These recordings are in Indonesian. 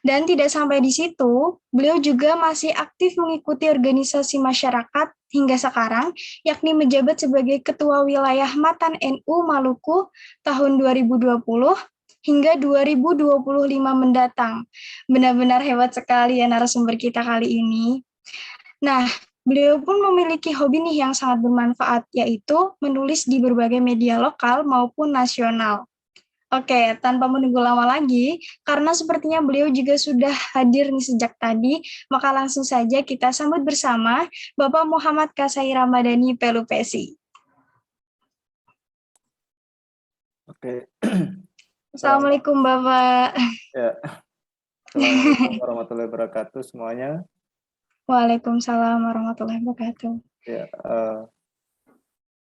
Dan tidak sampai di situ, beliau juga masih aktif mengikuti organisasi masyarakat hingga sekarang, yakni menjabat sebagai Ketua Wilayah Matan NU Maluku tahun 2020 hingga 2025 mendatang. Benar-benar hebat sekali ya narasumber kita kali ini. Nah, beliau pun memiliki hobi nih yang sangat bermanfaat, yaitu menulis di berbagai media lokal maupun nasional. Oke, tanpa menunggu lama lagi, karena sepertinya beliau juga sudah hadir nih sejak tadi, maka langsung saja kita sambut bersama Bapak Muhammad Kasai Ramadhani Pelupesi. Oke. Assalamualaikum Bapak. Ya. Assalamualaikum warahmatullahi wabarakatuh semuanya. Waalaikumsalam warahmatullahi wabarakatuh. Ya,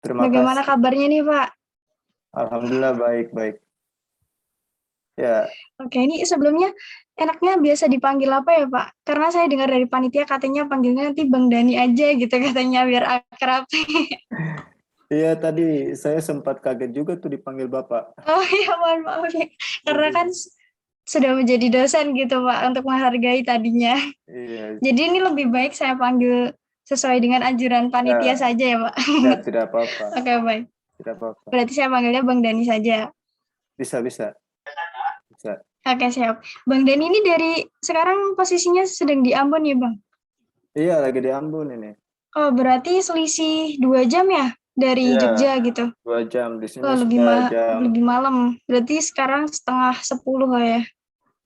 terima Bagaimana kasih. kabarnya nih Pak? Alhamdulillah baik-baik. Ya. Oke, ini sebelumnya enaknya biasa dipanggil apa ya Pak? Karena saya dengar dari panitia katanya panggilnya nanti Bang Dani aja gitu katanya biar akrab. Iya tadi saya sempat kaget juga tuh dipanggil Bapak. Oh iya, mohon maaf ya. Karena kan sudah menjadi dosen gitu Pak untuk menghargai tadinya. Iya. Jadi ini lebih baik saya panggil sesuai dengan anjuran panitia saja ya Pak. Ya tidak apa-apa. Oke baik. Tidak apa-apa. Berarti saya panggilnya Bang Dani saja. Bisa. Oke siap. Bang Dani ini dari sekarang posisinya sedang di Ambon ya Bang? Iya lagi di Ambon ini. Oh berarti selisih 2 jam ya dari Jogja gitu? 2 jam di sini lebih malam. Berarti sekarang 9:30 lah ya?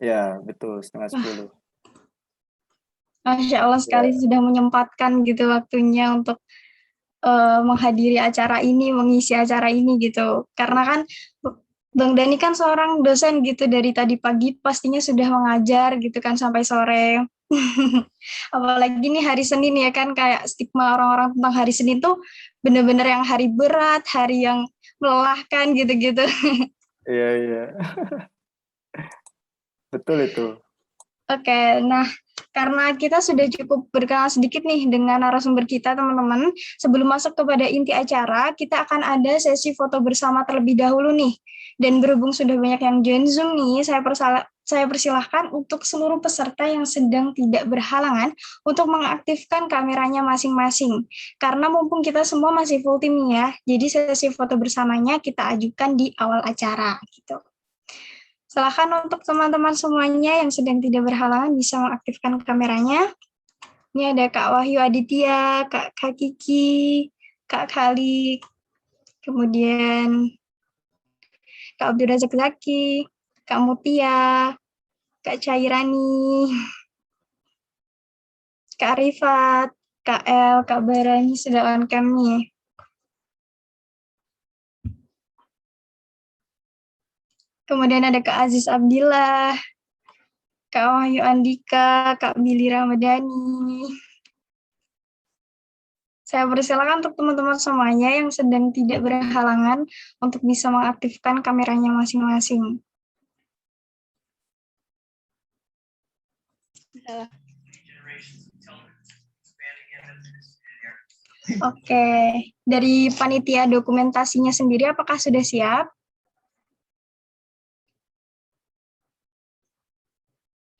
Ya betul 9:30. Masya Allah sekali sudah menyempatkan gitu waktunya untuk menghadiri acara ini, mengisi acara ini gitu. Karena kan Bang Dani kan seorang dosen gitu dari tadi pagi pastinya sudah mengajar gitu kan sampai sore. Apalagi nih hari Senin ya kan kayak stigma orang-orang tentang hari Senin tuh bener-bener yang hari berat, hari yang melelahkan gitu-gitu. Iya. Betul itu. Oke, nah karena kita sudah cukup berkenal sedikit nih dengan narasumber kita teman-teman, sebelum masuk kepada inti acara, kita akan ada sesi foto bersama terlebih dahulu nih. Dan berhubung sudah banyak yang join Zoom nih, saya persilahkan untuk seluruh peserta yang sedang tidak berhalangan untuk mengaktifkan kameranya masing-masing. Karena mumpung kita semua masih full tim nih ya, jadi sesi foto bersamanya kita ajukan di awal acara gitu. Silakan untuk teman-teman semuanya yang sedang tidak berhalangan bisa mengaktifkan kameranya. Ini ada Kak Wahyu Aditya, Kak Kiki, Kak Khalik, kemudian Kak Abdul Razak Zaki, Kak Mutia, Kak Cairani, Kak Rifat, Kak El, Kak Barani sudah on cam nih. Kemudian ada Kak Aziz Abdillah, Kak Wahyu Andika, Kak Billy Ramadhani. Saya persilakan untuk teman-teman semuanya yang sedang tidak berhalangan untuk bisa mengaktifkan kameranya masing-masing. Oke, dari panitia dokumentasinya sendiri apakah sudah siap?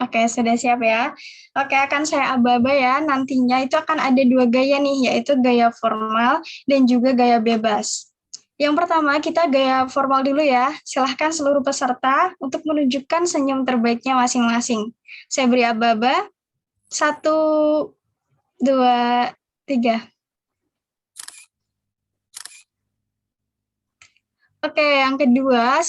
Oke, sudah siap ya. Oke, akan saya aba-aba ya. Nantinya itu akan ada 2 gaya nih, yaitu gaya formal dan juga gaya bebas. Yang pertama, kita gaya formal dulu ya. Silahkan seluruh peserta untuk menunjukkan senyum terbaiknya masing-masing. Saya beri aba-aba. 1, 2, 3. Oke, yang kedua,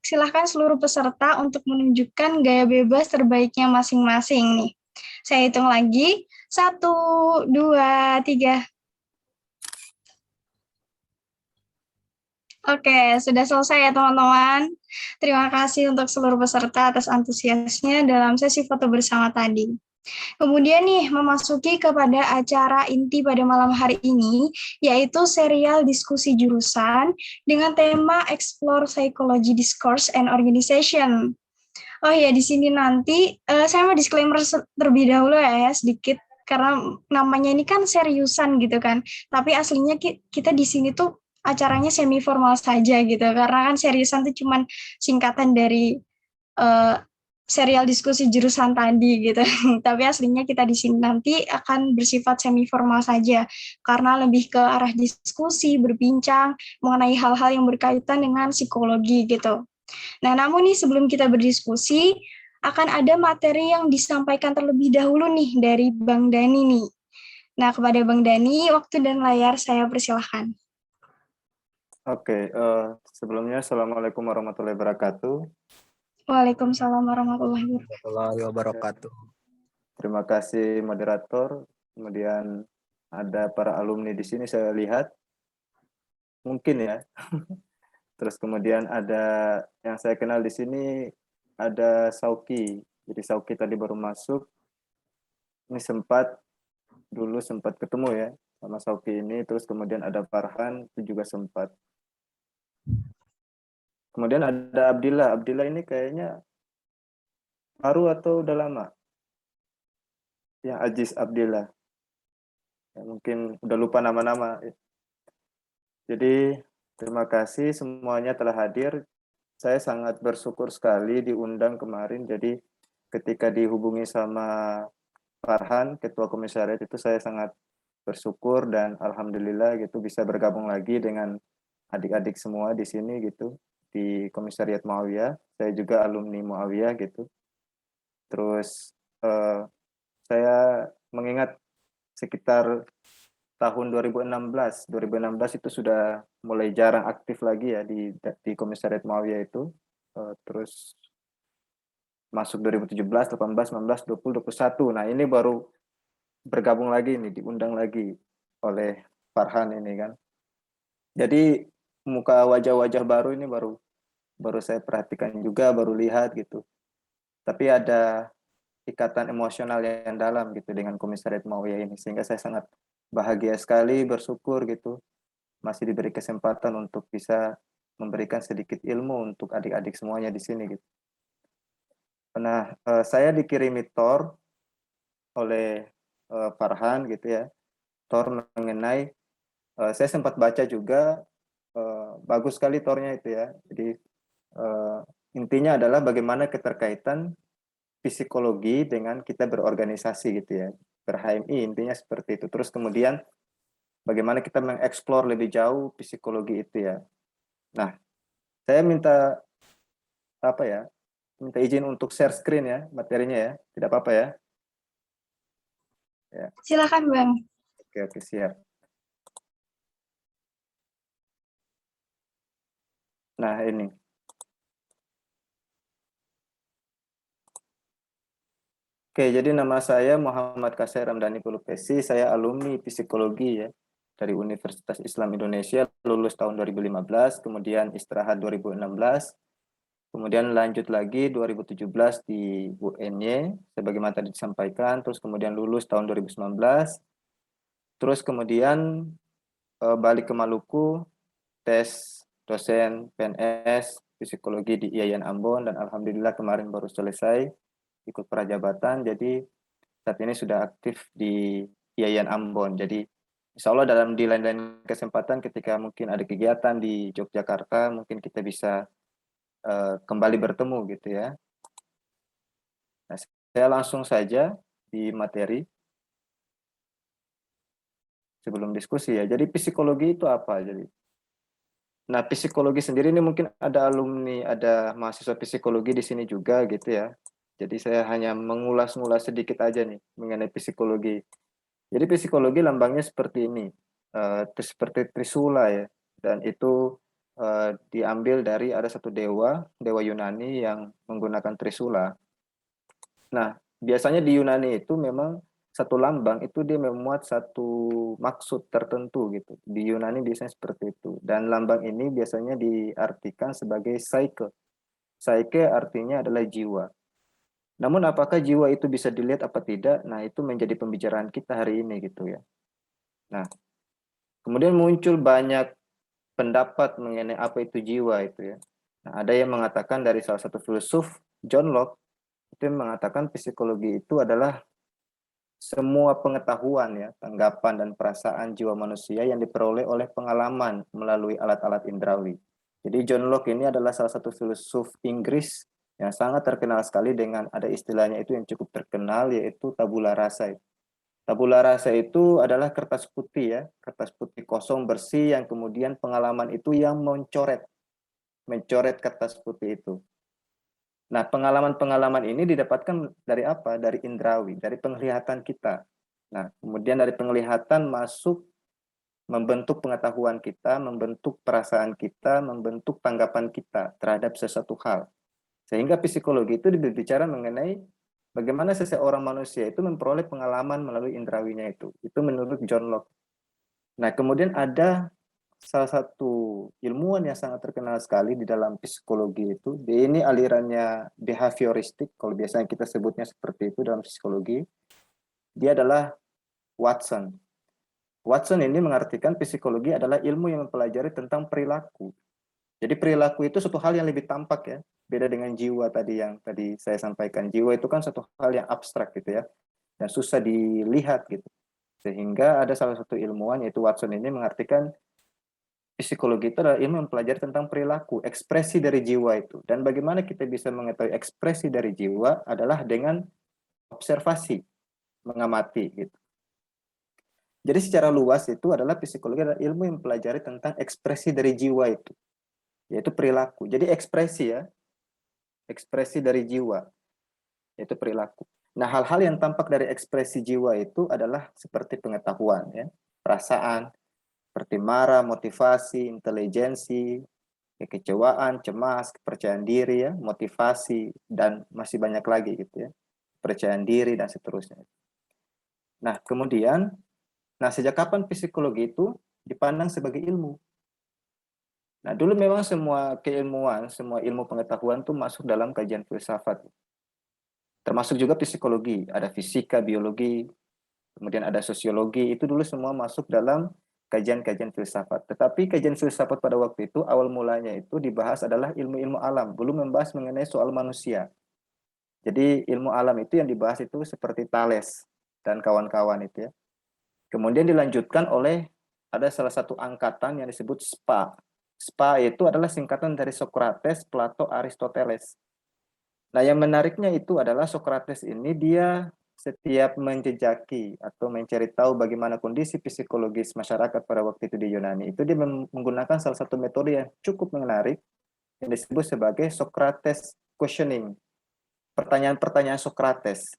silahkan seluruh peserta untuk menunjukkan gaya bebas terbaiknya masing-masing nih. Saya hitung lagi, 1, 2, 3. Oke, sudah selesai ya teman-teman. Terima kasih untuk seluruh peserta atas antusiasnya dalam sesi foto bersama tadi. Kemudian nih, memasuki kepada acara inti pada malam hari ini, yaitu serial diskusi jurusan dengan tema Explore Psychology Discourse and Organization. Oh ya, di sini nanti saya mau disclaimer terlebih dahulu ya sedikit, karena namanya ini kan seriusan gitu kan, tapi aslinya kita di sini tuh acaranya semi formal saja gitu, karena kan seriusan tuh cuman singkatan dari serial diskusi jurusan tadi gitu. Tapi aslinya kita di sini nanti akan bersifat semi formal saja karena lebih ke arah diskusi, berbincang mengenai hal-hal yang berkaitan dengan psikologi gitu. Nah, namun nih sebelum kita berdiskusi akan ada materi yang disampaikan terlebih dahulu nih dari Bang Dani nih. Nah, kepada Bang Dani, waktu dan layar saya persilahkan. Oke, sebelumnya Assalamualaikum warahmatullahi wabarakatuh. Waalaikumsalam warahmatullahi wabarakatuh. Warahmatullahi wabarakatuh. Terima kasih moderator. Kemudian ada para alumni di sini saya lihat. Mungkin ya. Terus kemudian ada yang saya kenal di sini ada Sauki. Jadi Sauki tadi baru masuk. Ini dulu sempat ketemu ya sama Sauki ini. Terus kemudian ada Farhan itu juga sempat. Kemudian ada Abdillah. Abdillah ini kayaknya baru atau udah lama? Yang Aziz Abdillah. Ya, mungkin udah lupa nama-nama. Jadi terima kasih semuanya telah hadir. Saya sangat bersyukur sekali diundang kemarin. Jadi ketika dihubungi sama Farhan, Ketua Komisariat, itu saya sangat bersyukur dan alhamdulillah gitu bisa bergabung lagi dengan adik-adik semua di sini gitu di Komisariat Muawiyah. Saya juga alumni Muawiyah gitu. Terus saya mengingat sekitar tahun 2016 itu sudah mulai jarang aktif lagi ya di Komisariat Muawiyah itu. Terus masuk 2017, 18, 19, 20, 21. Nah, ini baru bergabung lagi nih, diundang lagi oleh Farhan ini kan. Jadi muka wajah-wajah baru ini baru saya perhatikan juga, baru lihat gitu. Tapi ada ikatan emosional yang dalam gitu dengan Komisariat Muawiyah ini, sehingga saya sangat bahagia sekali, bersyukur gitu masih diberi kesempatan untuk bisa memberikan sedikit ilmu untuk adik-adik semuanya di sini gitu. Nah, saya dikirimi Tor oleh Farhan gitu ya. Tor mengenai saya sempat baca juga bagus sekali Tornya itu ya. Jadi intinya adalah bagaimana keterkaitan psikologi dengan kita berorganisasi gitu ya. Ber-HMI intinya seperti itu. Terus kemudian bagaimana kita mengeksplor lebih jauh psikologi itu ya. Nah, saya minta minta izin untuk share screen ya materinya ya. Tidak apa-apa ya. Ya. Silakan, Bang. Oke, siap. Nah, ini. Oke, jadi nama saya Muhammad Kasai Ramdhani Pulupesi, saya alumni psikologi ya dari Universitas Islam Indonesia, lulus tahun 2015, kemudian istirahat 2016, kemudian lanjut lagi 2017 di UNY, sebagaimana tadi disampaikan, terus kemudian lulus tahun 2019, terus kemudian balik ke Maluku, tes dosen PNS psikologi di IAIN Ambon, dan alhamdulillah kemarin baru selesai ikut prajabatan, jadi saat ini sudah aktif di IAIN Ambon. Jadi insya Allah di lain-lain kesempatan ketika mungkin ada kegiatan di Yogyakarta, mungkin kita bisa kembali bertemu gitu ya. Nah, saya langsung saja di materi sebelum diskusi ya. Jadi psikologi itu apa? Nah, psikologi sendiri ini mungkin ada alumni, ada mahasiswa psikologi di sini juga gitu ya. Jadi saya hanya mengulas-ngulas sedikit aja nih mengenai psikologi. Jadi psikologi lambangnya seperti ini, seperti Trisula ya, dan itu diambil dari ada satu dewa Yunani yang menggunakan Trisula. Nah, biasanya di Yunani itu memang satu lambang itu dia memuat satu maksud tertentu gitu. Di Yunani biasanya seperti itu. Dan lambang ini biasanya diartikan sebagai psyche. Psyche artinya adalah jiwa. Namun apakah jiwa itu bisa dilihat apa tidak? Nah, itu menjadi pembicaraan kita hari ini gitu ya. Nah, kemudian muncul banyak pendapat mengenai apa itu jiwa itu ya. Nah, ada yang mengatakan dari salah satu filsuf, John Locke, itu mengatakan psikologi itu adalah semua pengetahuan ya, tanggapan dan perasaan jiwa manusia yang diperoleh oleh pengalaman melalui alat-alat indrawi. Jadi John Locke ini adalah salah satu filsuf Inggris yang sangat terkenal sekali dengan ada istilahnya itu yang cukup terkenal, yaitu tabula rasa. Tabula rasa itu adalah kertas putih ya, kertas putih kosong bersih yang kemudian pengalaman itu yang mencoret kertas putih itu. Nah, pengalaman-pengalaman ini didapatkan dari apa? Dari indrawi, dari penglihatan kita. Nah, kemudian dari penglihatan masuk membentuk pengetahuan kita, membentuk perasaan kita, membentuk tanggapan kita terhadap sesuatu hal. Sehingga psikologi itu berbicara mengenai bagaimana seseorang manusia itu memperoleh pengalaman melalui indrawinya itu. Itu menurut John Locke. Nah, kemudian ada salah satu ilmuwan yang sangat terkenal sekali di dalam psikologi itu. Dia ini alirannya behavioristik, kalau biasanya kita sebutnya seperti itu dalam psikologi. Dia adalah Watson. Watson ini mengartikan psikologi adalah ilmu yang mempelajari tentang perilaku. Jadi perilaku itu suatu hal yang lebih tampak ya. Beda dengan jiwa tadi yang tadi saya sampaikan. Jiwa itu kan suatu hal yang abstrak gitu ya. Dan susah dilihat gitu. Sehingga ada salah satu ilmuwan yaitu Watson ini mengartikan psikologi itu adalah ilmu mempelajari tentang perilaku, ekspresi dari jiwa itu. Dan bagaimana kita bisa mengetahui ekspresi dari jiwa adalah dengan observasi, mengamati gitu. Jadi secara luas itu adalah psikologi adalah ilmu yang mempelajari tentang ekspresi dari jiwa itu, yaitu perilaku. Jadi ekspresi ya, ekspresi dari jiwa, yaitu perilaku. Nah, hal-hal yang tampak dari ekspresi jiwa itu adalah seperti pengetahuan ya, perasaan, seperti marah, motivasi, intelijensi, kekecewaan, cemas, kepercayaan diri ya, motivasi dan masih banyak lagi gitu ya. Kepercayaan diri dan seterusnya. Nah, kemudian sejak kapan psikologi itu dipandang sebagai ilmu? Nah, dulu memang semua keilmuan, semua ilmu pengetahuan itu masuk dalam kajian filsafat. Termasuk juga psikologi, ada fisika, biologi, kemudian ada sosiologi, itu dulu semua masuk dalam kajian-kajian filsafat. Tetapi kajian filsafat pada waktu itu, awal mulanya itu dibahas adalah ilmu-ilmu alam, belum membahas mengenai soal manusia. Jadi ilmu alam itu yang dibahas itu seperti Thales dan kawan-kawan itu ya. Kemudian dilanjutkan oleh ada salah satu angkatan yang disebut SPA. SPA itu adalah singkatan dari Socrates, Plato, Aristoteles. Nah, yang menariknya itu adalah Socrates ini dia setiap menjejaki atau mencari tahu bagaimana kondisi psikologis masyarakat pada waktu itu di Yunani, itu dia menggunakan salah satu metode yang cukup menarik yang disebut sebagai Socrates questioning, pertanyaan-pertanyaan Socrates.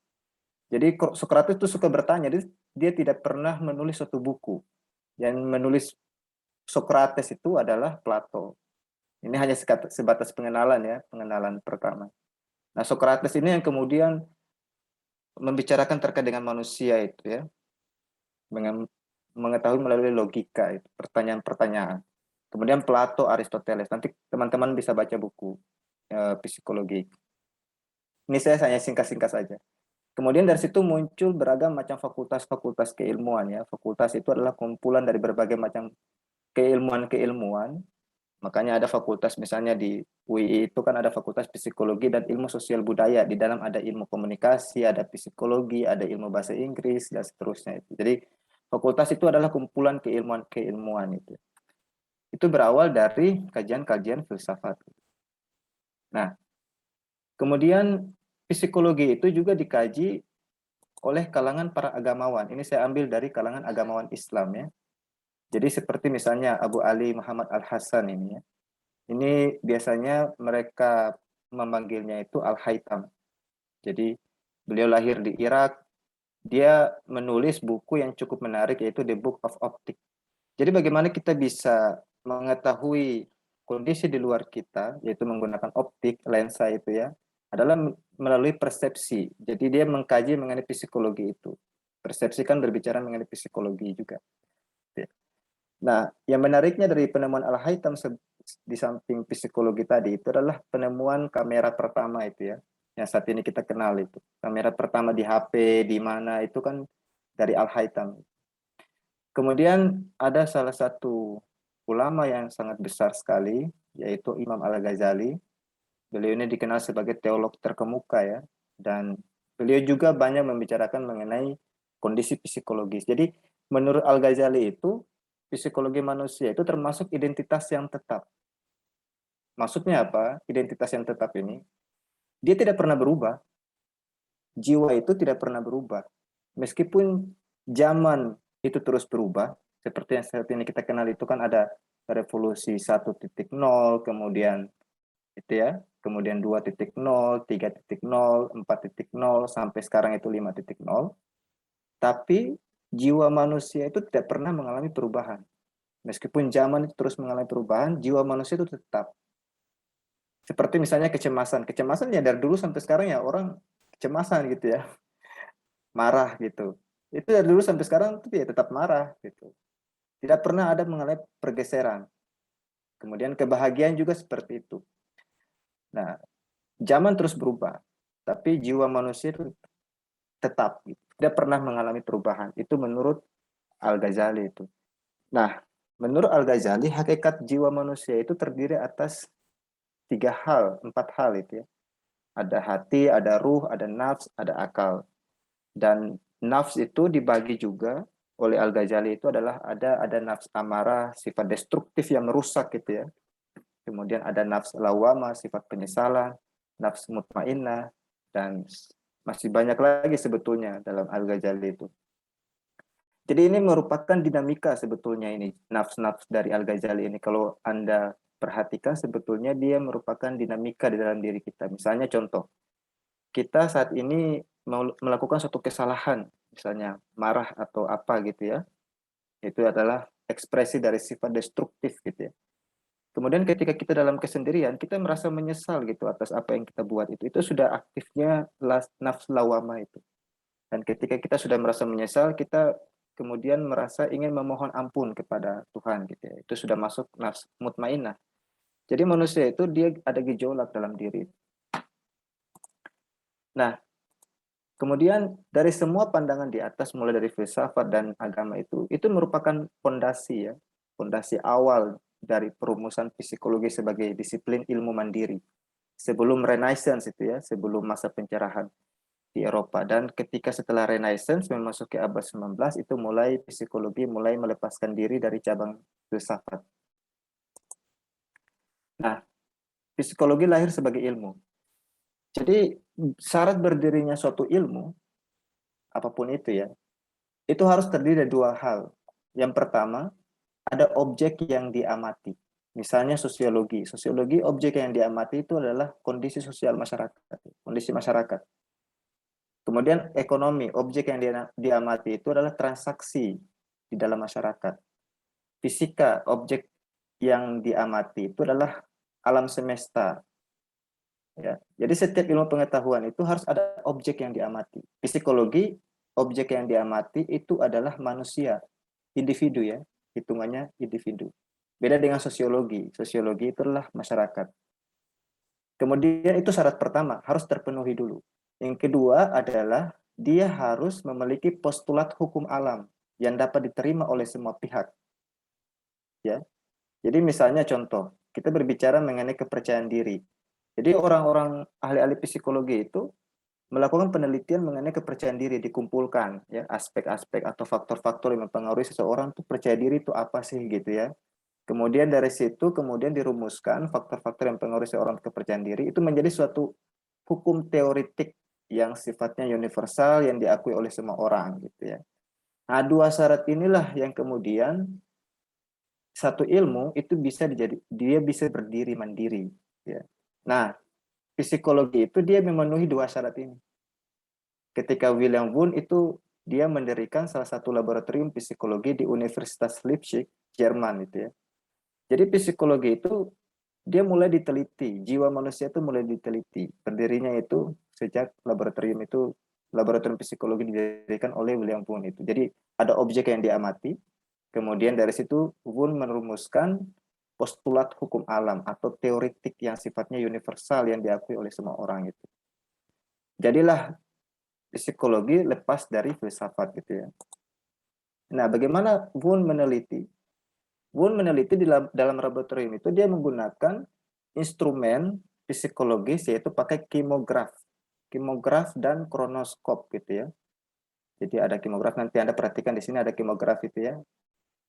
Jadi Socrates itu suka bertanya, dia tidak pernah menulis suatu buku. Yang menulis Socrates itu adalah Plato. Ini hanya sebatas pengenalan ya, pengenalan pertama. Nah, Socrates ini yang kemudian membicarakan terkait dengan manusia itu ya, mengetahui melalui logika itu, pertanyaan-pertanyaan. Kemudian Plato, Aristoteles. Nanti teman-teman bisa baca buku psikologi. Ini saya hanya singkat-singkat saja. Kemudian dari situ muncul beragam macam fakultas-fakultas keilmuan ya. Fakultas itu adalah kumpulan dari berbagai macam keilmuan-keilmuan. Makanya ada fakultas misalnya di UI itu kan ada fakultas psikologi dan ilmu sosial budaya. Di dalam ada ilmu komunikasi, ada psikologi, ada ilmu bahasa Inggris dan seterusnya itu. Jadi fakultas itu adalah kumpulan keilmuan-keilmuan itu. Itu berawal dari kajian-kajian filsafat. Nah, kemudian psikologi itu juga dikaji oleh kalangan para agamawan. Ini saya ambil dari kalangan agamawan Islam ya. Jadi seperti misalnya Abu Ali Muhammad Al-Hasan ini ya. Ini biasanya mereka memanggilnya itu Al-Haytham. Jadi beliau lahir di Irak. Dia menulis buku yang cukup menarik yaitu The Book of Optics. Jadi bagaimana kita bisa mengetahui kondisi di luar kita, yaitu menggunakan optik, lensa itu ya, adalah melalui persepsi. Jadi dia mengkaji mengenai psikologi itu. Persepsi kan berbicara mengenai psikologi juga. Nah, yang menariknya dari penemuan Al-Haytham di samping psikologi tadi itu adalah penemuan kamera pertama itu ya, yang saat ini kita kenal itu. Kamera pertama di HP, di mana itu kan dari Al-Haytham. Kemudian ada salah satu ulama yang sangat besar sekali, yaitu Imam Al-Ghazali. Beliau ini dikenal sebagai teolog terkemuka ya, dan beliau juga banyak membicarakan mengenai kondisi psikologis. Jadi menurut Al-Ghazali itu, psikologi manusia itu termasuk identitas yang tetap. Maksudnya apa? Identitas yang tetap ini dia tidak pernah berubah. Jiwa itu tidak pernah berubah. Meskipun zaman itu terus berubah, seperti yang saat ini kita kenal itu kan ada revolusi 1.0, kemudian itu ya, kemudian 2.0, 3.0, 4.0, sampai sekarang itu 5.0. Tapi jiwa manusia itu tidak pernah mengalami perubahan. Meskipun zaman itu terus mengalami perubahan, jiwa manusia itu tetap. Seperti misalnya kecemasan. Kecemasan ya dari dulu sampai sekarang ya orang kecemasan gitu ya. Marah gitu. Itu dari dulu sampai sekarang itu ya tetap marah gitu. Tidak pernah ada mengalami pergeseran. Kemudian kebahagiaan juga seperti itu. Nah, zaman terus berubah, tapi jiwa manusia itu tetap gitu. Tidak pernah mengalami perubahan. Itu menurut Al-Ghazali itu. Nah, menurut Al-Ghazali hakikat jiwa manusia itu terdiri atas 4 hal itu ya. Ada hati, ada ruh, ada nafs, ada akal. Dan nafs itu dibagi juga oleh Al-Ghazali itu adalah ada nafs amarah, sifat destruktif yang merusak gitu ya. Kemudian ada nafs lawamah, sifat penyesalan, nafs mutmainnah, dan masih banyak lagi sebetulnya dalam Al-Ghazali itu. Jadi ini merupakan dinamika sebetulnya ini, nafs-nafs dari Al-Ghazali ini. Kalau Anda perhatikan sebetulnya dia merupakan dinamika di dalam diri kita. Misalnya contoh, kita saat ini melakukan suatu kesalahan, misalnya marah atau apa gitu ya, itu adalah ekspresi dari sifat destruktif gitu ya. Kemudian ketika kita dalam kesendirian, kita merasa menyesal gitu atas apa yang kita buat itu sudah aktifnya nafsu lawama itu. Dan ketika kita sudah merasa menyesal, kita kemudian merasa ingin memohon ampun kepada Tuhan gitu ya. Itu sudah masuk nafsu mutmainnah. Jadi manusia itu dia ada gejolak dalam diri. Nah, kemudian dari semua pandangan di atas mulai dari filsafat dan agama itu merupakan fondasi ya, fondasi awal dari perumusan psikologi sebagai disiplin ilmu mandiri. Sebelum Renaissance itu ya, sebelum masa pencerahan di Eropa, dan ketika setelah Renaissance memasuki abad 19 itu mulai psikologi mulai melepaskan diri dari cabang filsafat. Nah, psikologi lahir sebagai ilmu. Jadi syarat berdirinya suatu ilmu apapun itu ya, itu harus terdiri dari 2 hal. Yang pertama, ada objek yang diamati. Misalnya sosiologi. Sosiologi objek yang diamati itu adalah kondisi sosial masyarakat, kondisi masyarakat. Kemudian ekonomi, objek yang diamati itu adalah transaksi di dalam masyarakat. Fisika, objek yang diamati itu adalah alam semesta. Ya. Jadi setiap ilmu pengetahuan itu harus ada objek yang diamati. Psikologi, objek yang diamati itu adalah manusia, individu ya, hitungannya individu. Beda dengan sosiologi. Sosiologi itu adalah masyarakat. Kemudian itu syarat pertama, harus terpenuhi dulu. Yang kedua adalah dia harus memiliki postulat hukum alam yang dapat diterima oleh semua pihak. Ya. Jadi misalnya contoh, kita berbicara mengenai kepercayaan diri. Jadi orang-orang ahli-ahli psikologi itu melakukan penelitian mengenai kepercayaan diri, dikumpulkan ya aspek-aspek atau faktor-faktor yang mempengaruhi seseorang tuh percaya diri itu apa sih gitu ya. Kemudian dari situ kemudian dirumuskan faktor-faktor yang mempengaruhi seseorang kepercayaan diri itu menjadi suatu hukum teoritik yang sifatnya universal yang diakui oleh semua orang gitu ya. Nah, 2 syarat inilah yang kemudian satu ilmu itu dia bisa berdiri mandiri ya. Nah, psikologi itu dia memenuhi 2 syarat ini. Ketika William Wundt itu dia mendirikan salah satu laboratorium psikologi di Universitas Leipzig, Jerman itu ya. Jadi psikologi itu dia mulai diteliti, jiwa manusia itu mulai diteliti. Berdirinya itu sejak laboratorium psikologi didirikan oleh William Wundt itu. Jadi ada objek yang diamati, kemudian dari situ Wundt merumuskan postulat hukum alam atau teoritik yang sifatnya universal yang diakui oleh semua orang itu. Jadilah psikologi lepas dari filsafat gitu ya. Nah, bagaimana Wundt meneliti? Wundt meneliti dalam laboratorium itu dia menggunakan instrumen psikologis yaitu pakai kimograf dan kronoskop gitu ya. Jadi ada kimograf, nanti Anda perhatikan di sini ada kimograf itu ya.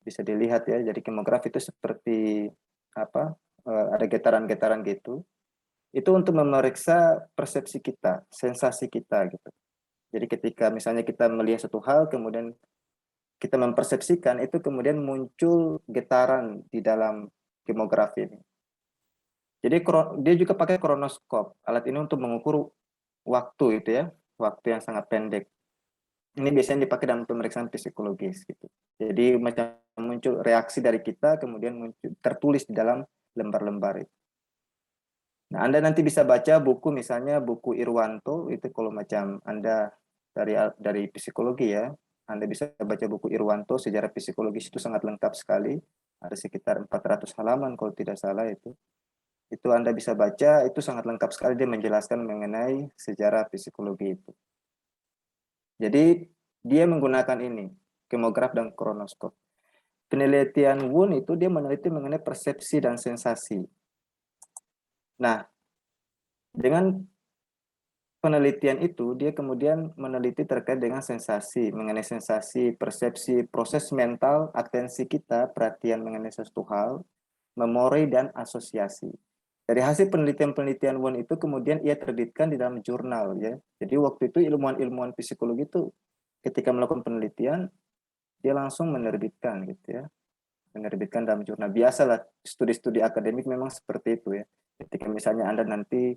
Bisa dilihat ya. Jadi kimograf itu seperti apa? Ada getaran-getaran gitu. Itu untuk memeriksa persepsi kita, sensasi kita gitu. Jadi ketika misalnya kita melihat satu hal, kemudian kita mempersepsikan, itu kemudian muncul getaran di dalam demografi ini. Jadi dia juga pakai kronoskop. Alat ini untuk mengukur waktu itu ya, waktu yang sangat pendek. Ini biasanya dipakai dalam pemeriksaan psikologis gitu. Jadi macam muncul reaksi dari kita, kemudian muncul tertulis di dalam lembar-lembar itu. Nah, Anda nanti bisa baca buku, misalnya buku Irwanto, itu kalau macam Anda dari psikologi ya, Anda bisa baca buku Irwanto, Sejarah Psikologis, itu sangat lengkap sekali. Ada sekitar 400 halaman kalau tidak salah itu. Itu Anda bisa baca, itu sangat lengkap sekali, dia menjelaskan mengenai sejarah psikologi itu. Jadi dia menggunakan ini, kemograf dan kronoskop. Penelitian Wundt itu dia meneliti mengenai persepsi dan sensasi. Nah, dengan penelitian itu dia kemudian meneliti terkait dengan sensasi, mengenai sensasi, persepsi, proses mental, atensi kita, perhatian mengenai sesuatu hal, memori dan asosiasi. Dari hasil penelitian-penelitian Wundt itu kemudian ia terbitkan di dalam jurnal ya. Jadi waktu itu ilmuwan-ilmuwan psikologi itu ketika melakukan penelitian dia langsung menerbitkan gitu ya. Menerbitkan dalam jurnal. Biasalah studi-studi akademik memang seperti itu ya. Ketika misalnya Anda nanti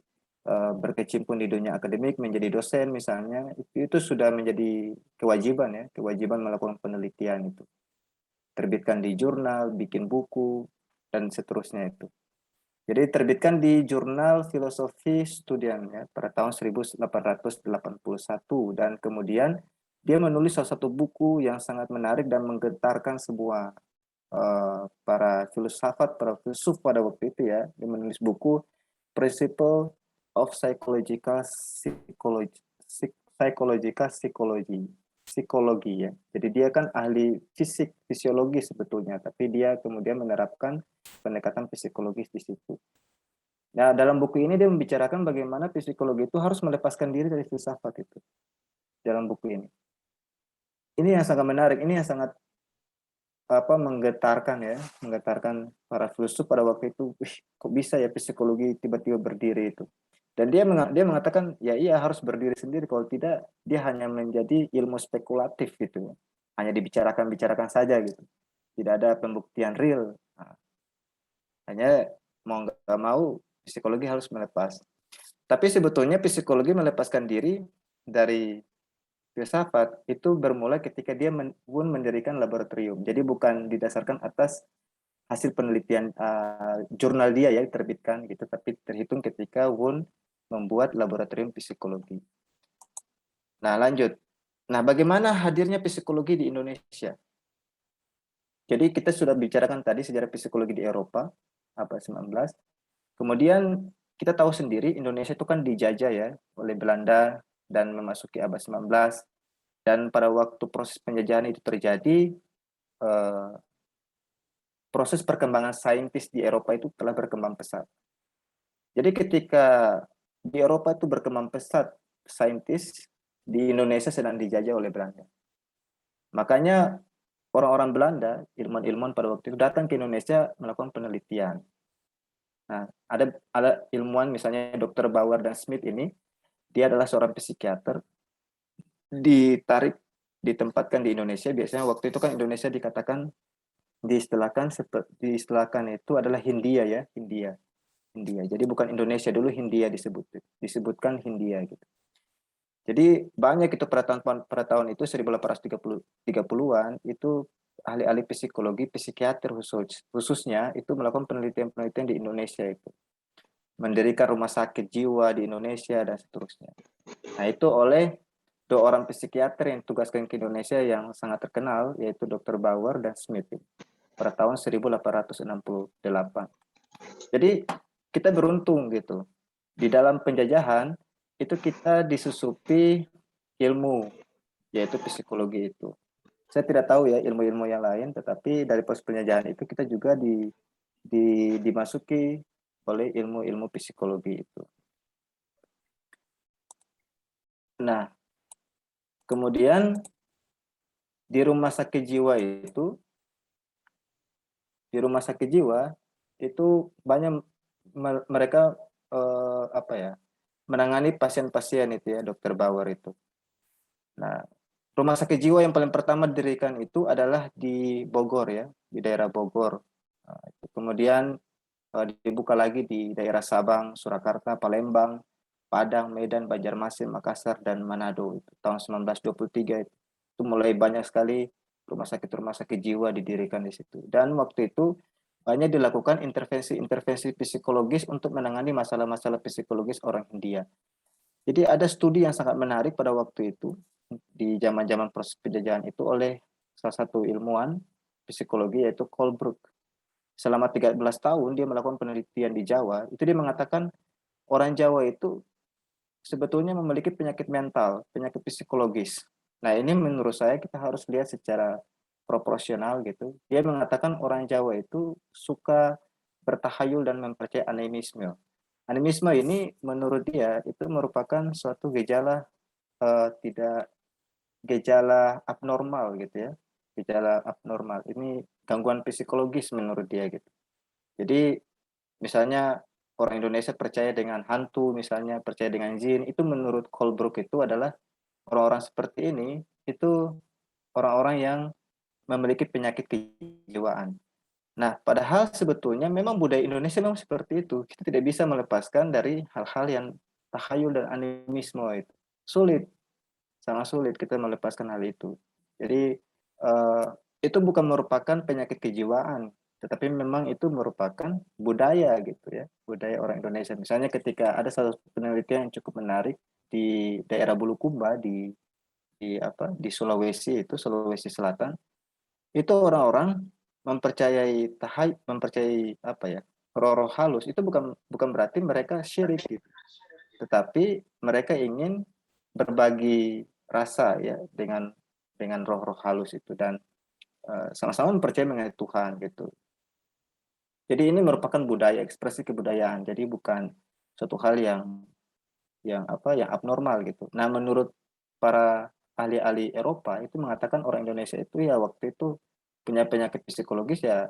berkecimpung di dunia akademik menjadi dosen misalnya, itu sudah menjadi kewajiban ya, kewajiban melakukan penelitian itu. Terbitkan di jurnal, bikin buku dan seterusnya itu. Jadi terbitkan di jurnal Filosofi Studian ya pada tahun 1881 dan kemudian dia menulis salah satu buku yang sangat menarik dan menggetarkan semua para filsuf pada waktu itu ya. Dia menulis buku Principle of Psikologi ya. Jadi dia kan ahli fisiologi sebetulnya, tapi dia kemudian menerapkan pendekatan psikologis di situ. Nah, dalam buku ini dia membicarakan bagaimana psikologi itu harus melepaskan diri dari filsafat itu. Dalam buku ini. Ini yang sangat menarik, ini yang sangat menggetarkan para filsuf pada waktu itu. Kok bisa ya psikologi tiba-tiba berdiri itu? Dan dia mengatakan ya iya harus berdiri sendiri, kalau tidak dia hanya menjadi ilmu spekulatif gitu. Hanya dibicarakan saja gitu. Tidak ada pembuktian real. Nah, hanya mau nggak mau psikologi harus melepas. Tapi sebetulnya psikologi melepaskan diri dari filsafat itu bermula ketika dia pun mendirikan laboratorium. Jadi bukan didasarkan atas hasil penelitian jurnal dia ya diterbitkan gitu, tapi terhitung ketika Wundt membuat laboratorium psikologi. Nah, lanjut. Nah, bagaimana hadirnya psikologi di Indonesia? Jadi kita sudah bicarakan tadi sejarah psikologi di Eropa abad 19. Kemudian kita tahu sendiri Indonesia itu kan dijajah ya oleh Belanda dan memasuki abad 19. Dan pada waktu proses penjajahan itu terjadi, proses perkembangan saintis di Eropa itu telah berkembang pesat. Jadi ketika di Eropa itu berkembang pesat saintis, di Indonesia sedang dijajah oleh Belanda. Makanya orang-orang Belanda, ilmuwan-ilmuwan pada waktu itu datang ke Indonesia melakukan penelitian. Nah, ada ilmuwan misalnya Dr. Bauer dan Smith ini, dia adalah seorang psikiater, ditempatkan di Indonesia. Biasanya waktu itu kan Indonesia dikatakan diistilahkan itu adalah Hindia ya, Hindia. Jadi bukan Indonesia dulu, Hindia disebutkan Hindia gitu. Jadi banyak itu pada tahun itu 1830-an itu ahli-ahli psikologi, psikiater khususnya itu melakukan penelitian-penelitian di Indonesia itu. Mendirikan rumah sakit jiwa di Indonesia dan seterusnya. Nah, itu oleh dua orang psikiater yang tugaskan ke Indonesia yang sangat terkenal yaitu Dr. Bauer dan Smith pada tahun 1868. Jadi kita beruntung gitu. Di dalam penjajahan itu kita disusupi ilmu yaitu psikologi itu. Saya tidak tahu ya ilmu-ilmu yang lain, tetapi dari proses penjajahan itu kita juga dimasuki oleh ilmu-ilmu psikologi itu. Nah, kemudian di rumah sakit jiwa itu banyak mereka apa ya, menangani pasien-pasien itu ya, Dokter Bauer itu. Nah, rumah sakit jiwa yang paling pertama didirikan itu adalah di Bogor ya, di daerah Bogor. Kemudian dibuka lagi di daerah Sabang, Surakarta, Palembang, Padang, Medan, Banjarmasin, Makassar, dan Manado. Itu tahun 1923 itu mulai banyak sekali rumah sakit jiwa didirikan di situ. Dan waktu itu banyak dilakukan intervensi-intervensi psikologis untuk menangani masalah-masalah psikologis orang India. Jadi ada studi yang sangat menarik pada waktu itu di zaman-zaman proses penjajahan itu oleh salah satu ilmuwan psikologi yaitu Colebrook. Selama 13 tahun dia melakukan penelitian di Jawa, itu dia mengatakan orang Jawa itu sebetulnya memiliki penyakit mental, penyakit psikologis. Nah, ini menurut saya kita harus lihat secara proporsional gitu. Dia mengatakan orang Jawa itu suka bertahayul dan mempercayai animisme. Animisme ini menurut dia itu merupakan suatu gejala tidak gejala abnormal gitu ya. Gejala abnormal. Ini gangguan psikologis menurut dia gitu. Jadi misalnya orang Indonesia percaya dengan hantu, misalnya percaya dengan jin, itu menurut Colebrook itu adalah orang-orang seperti ini itu orang-orang yang memiliki penyakit kejiwaan. Nah, padahal sebetulnya memang budaya Indonesia memang seperti itu. Kita tidak bisa melepaskan dari hal-hal yang tahayul dan animisme itu. Sulit, sangat sulit kita melepaskan hal itu. Jadi itu bukan merupakan penyakit kejiwaan, tetapi memang itu merupakan budaya gitu ya, budaya orang Indonesia. Misalnya ketika ada satu penelitian yang cukup menarik di daerah Bulukumba di Sulawesi itu Sulawesi Selatan, itu orang-orang mempercayai apa ya, roh-roh halus itu bukan bukan berarti mereka syirik gitu, tetapi mereka ingin berbagi rasa ya dengan roh-roh halus itu dan sama-sama mempercayai mengenai Tuhan gitu. Jadi ini merupakan budaya, ekspresi kebudayaan. Jadi bukan suatu hal yang abnormal gitu. Nah, menurut para ahli-ahli Eropa itu mengatakan orang Indonesia itu ya waktu itu punya penyakit psikologis ya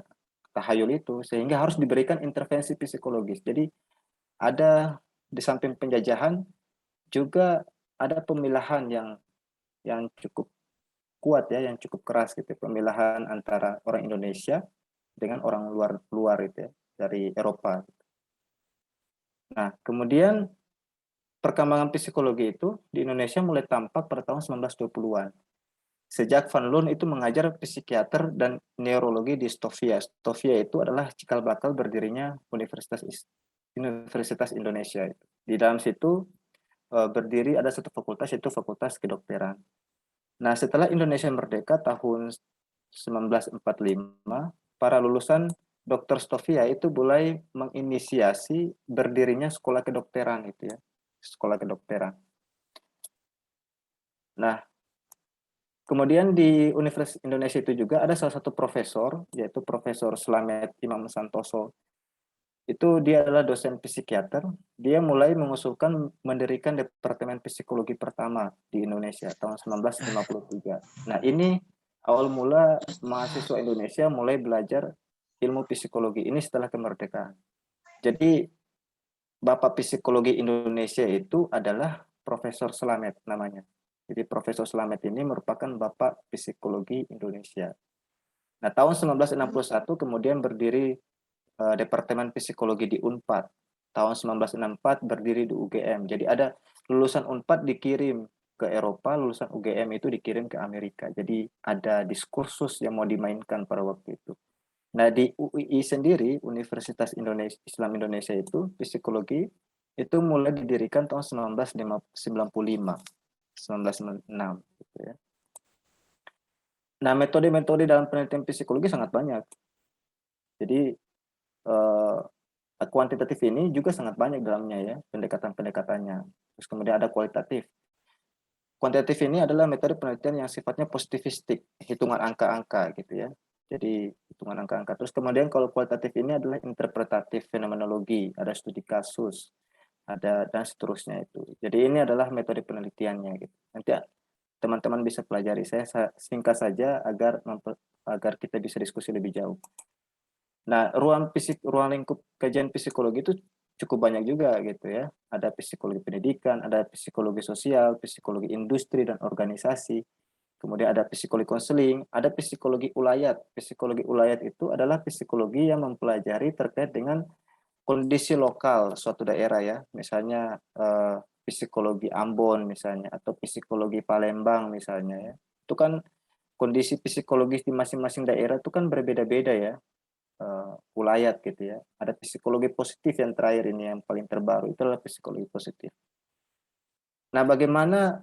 tahayul itu sehingga harus diberikan intervensi psikologis. Jadi ada di samping penjajahan juga ada pemilahan yang cukup kuat ya, yang cukup keras gitu, pemilahan antara orang Indonesia dengan orang luar luar itu ya, dari Eropa. Nah, kemudian perkembangan psikologi itu di Indonesia mulai tampak pada tahun 1920-an. Sejak Van Loon itu mengajar psikiater dan neurologi di Stovia. Stovia itu adalah cikal bakal berdirinya Universitas Indonesia. Di dalam situ berdiri ada satu fakultas, yaitu Fakultas Kedokteran. Nah, setelah Indonesia merdeka tahun 1945, para lulusan Dr. Stovia itu mulai menginisiasi berdirinya sekolah kedokteran itu ya, sekolah kedokteran. Nah, kemudian di Universitas Indonesia itu juga ada salah satu profesor, yaitu Profesor Slamet Imam Santoso. Itu dia adalah dosen psikiater. Dia mulai mengusulkan mendirikan Departemen Psikologi pertama di Indonesia tahun 1953. Nah, ini awal mula mahasiswa Indonesia mulai belajar ilmu psikologi ini setelah kemerdekaan. Jadi, Bapak Psikologi Indonesia itu adalah Profesor Slamet namanya. Jadi Profesor Slamet ini merupakan Bapak Psikologi Indonesia. Nah, tahun 1961 kemudian berdiri Departemen Psikologi di Unpad. Tahun 1964 berdiri di UGM. Jadi ada lulusan Unpad dikirim ke Eropa, lulusan UGM itu dikirim ke Amerika. Jadi ada diskursus yang mau dimainkan pada waktu itu. Nah, di UII sendiri, Universitas Indonesia Islam Indonesia itu psikologi itu mulai didirikan tahun 1995, 1996 gitu ya. Nah, metode-metode dalam penelitian psikologi sangat banyak. Jadi kuantitatif ini juga sangat banyak dalamnya ya, pendekatan-pendekatannya. Terus kemudian ada kualitatif. Kuantitatif ini adalah metode penelitian yang sifatnya positivistik, hitungan angka-angka gitu ya. Jadi hitungan angka-angka. Terus kemudian kalau kualitatif ini adalah interpretatif fenomenologi, ada studi kasus, ada dan seterusnya itu. Jadi ini adalah metode penelitiannya gitu. Nanti teman-teman bisa pelajari. Saya singkat saja agar kita bisa diskusi lebih jauh. Nah, ruang lingkup kajian psikologi itu cukup banyak juga gitu ya. Ada psikologi pendidikan, ada psikologi sosial, psikologi industri dan organisasi. Kemudian ada psikologi konseling, ada psikologi ulayat. Psikologi ulayat itu adalah psikologi yang mempelajari terkait dengan kondisi lokal suatu daerah ya. Misalnya psikologi Ambon misalnya, atau psikologi Palembang misalnya ya. Itu kan kondisi psikologis di masing-masing daerah itu kan berbeda-beda ya, ulayat gitu ya. Ada psikologi positif yang terakhir ini yang paling terbaru, itu adalah psikologi positif. Nah, bagaimana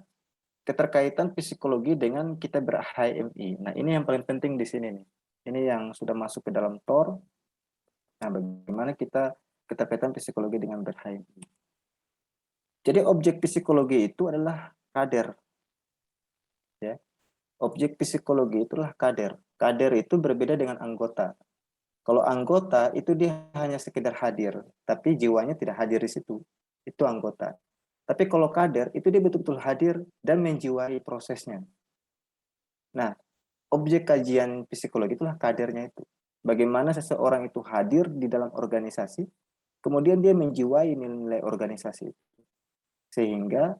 keterkaitan psikologi dengan kita ber-HMI? Nah, ini yang paling penting di sini nih. Ini yang sudah masuk ke dalam TOR. Nah, bagaimana kita keterkaitan psikologi dengan ber-HMI? Jadi objek psikologi itu adalah kader, ya. Objek psikologi itulah kader. Kader itu berbeda dengan anggota. Kalau anggota itu dia hanya sekedar hadir, tapi jiwanya tidak hadir di situ. Itu anggota. Tapi kalau kader itu dia betul-betul hadir dan menjiwai prosesnya. Nah, objek kajian psikologi itulah kadernya itu. Bagaimana seseorang itu hadir di dalam organisasi, kemudian dia menjiwai nilai organisasi. Sehingga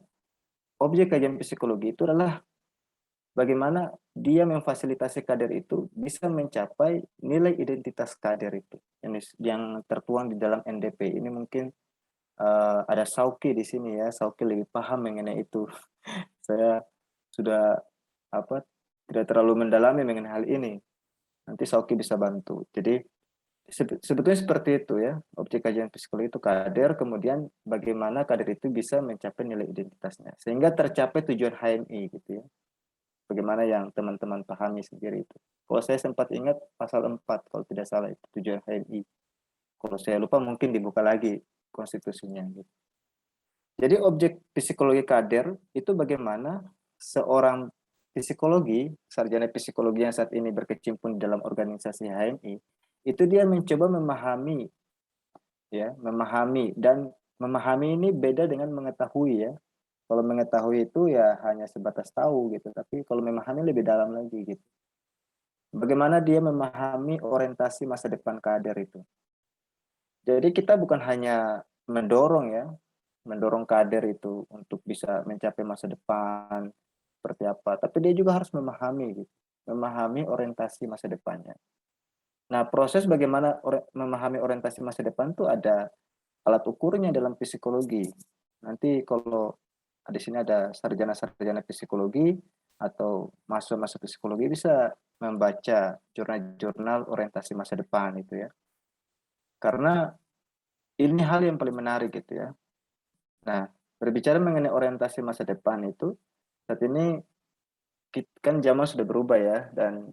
objek kajian psikologi itu adalah bagaimana dia memfasilitasi kader itu bisa mencapai nilai identitas kader itu yang tertuang di dalam NDP. Ini mungkin ada Sauki di sini ya. Sauki lebih paham mengenai itu. Saya sudah apa tidak terlalu mendalami mengenai hal ini. Nanti Sauki bisa bantu. Jadi sebetulnya seperti itu ya. Objek kajian psikologi itu kader, kemudian bagaimana kader itu bisa mencapai nilai identitasnya sehingga tercapai tujuan HMI gitu ya. Bagaimana yang teman-teman pahami sendiri itu. Kalau saya sempat ingat pasal 4 kalau tidak salah itu tujuan HMI. Kalau saya lupa mungkin dibuka lagi konstitusinya gitu. Jadi objek psikologi kader itu bagaimana seorang psikologi, sarjana psikologi yang saat ini berkecimpung di dalam organisasi HMI, itu dia mencoba memahami ya, memahami, dan memahami ini beda dengan mengetahui ya. Kalau mengetahui itu ya hanya sebatas tahu gitu, tapi kalau memahami lebih dalam lagi gitu. Bagaimana dia memahami orientasi masa depan kader itu. Jadi kita bukan hanya mendorong ya, mendorong kader itu untuk bisa mencapai masa depan seperti apa, tapi dia juga harus memahami gitu, memahami orientasi masa depannya. Nah, proses bagaimana memahami orientasi masa depan itu ada alat ukurnya dalam psikologi. Nanti kalau di sini ada sarjana-sarjana psikologi atau mahasiswa-mahasiswa psikologi bisa membaca jurnal-jurnal orientasi masa depan itu ya. Karena ini hal yang paling menarik gitu ya. Nah, berbicara mengenai orientasi masa depan itu, saat ini kan zaman sudah berubah ya, dan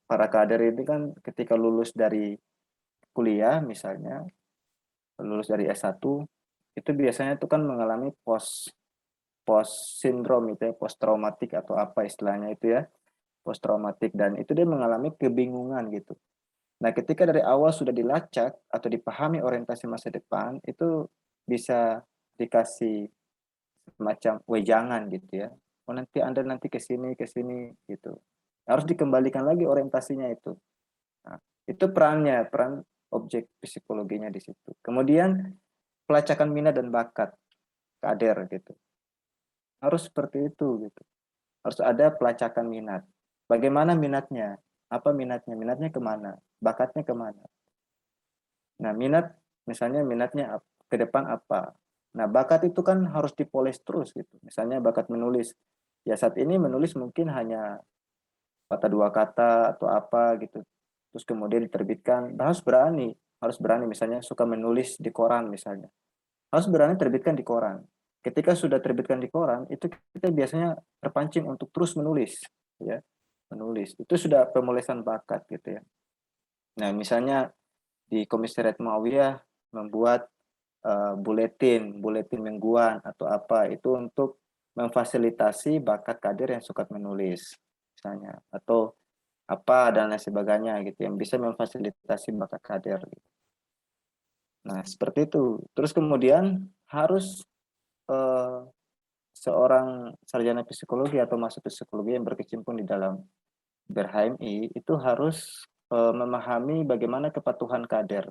para kader ini kan ketika lulus dari kuliah misalnya, lulus dari S1, itu biasanya itu kan mengalami post post sindrom itu ya, post traumatik atau apa istilahnya itu ya, post traumatik, dan itu dia mengalami kebingungan gitu. Nah, ketika dari awal sudah dilacak atau dipahami orientasi masa depan, itu bisa dikasih semacam wejangan gitu ya. Oh, nanti Anda nanti ke sini gitu. Harus dikembalikan lagi orientasinya itu. Nah, itu peran objek psikologinya di situ. Kemudian pelacakan minat dan bakat kader gitu. Harus seperti itu gitu. Harus ada pelacakan minat. Bagaimana minatnya? Apa minatnya? Minatnya kemana? Bakatnya kemana? Nah, minat, misalnya minatnya ke depan apa? Nah, bakat itu kan harus dipoles terus gitu. Misalnya bakat menulis. Ya saat ini menulis mungkin hanya kata dua kata atau apa gitu. Terus kemudian diterbitkan. Harus berani misalnya suka menulis di koran misalnya. Harus berani terbitkan di koran. Ketika sudah terbitkan di koran, itu kita biasanya terpancing untuk terus menulis, ya. Menulis. Itu sudah pemolesan bakat gitu ya. Nah, misalnya di Komisariat Muawiyah membuat buletin mingguan atau apa itu untuk memfasilitasi bakat kader yang suka menulis misalnya, atau apa dan lain sebagainya gitu yang bisa memfasilitasi bakat kader gitu. Nah, seperti itu. Terus kemudian harus eh, seorang sarjana psikologi atau mahasiswa psikologi yang berkecimpung di dalam BER-HMI itu harus memahami bagaimana kepatuhan kader.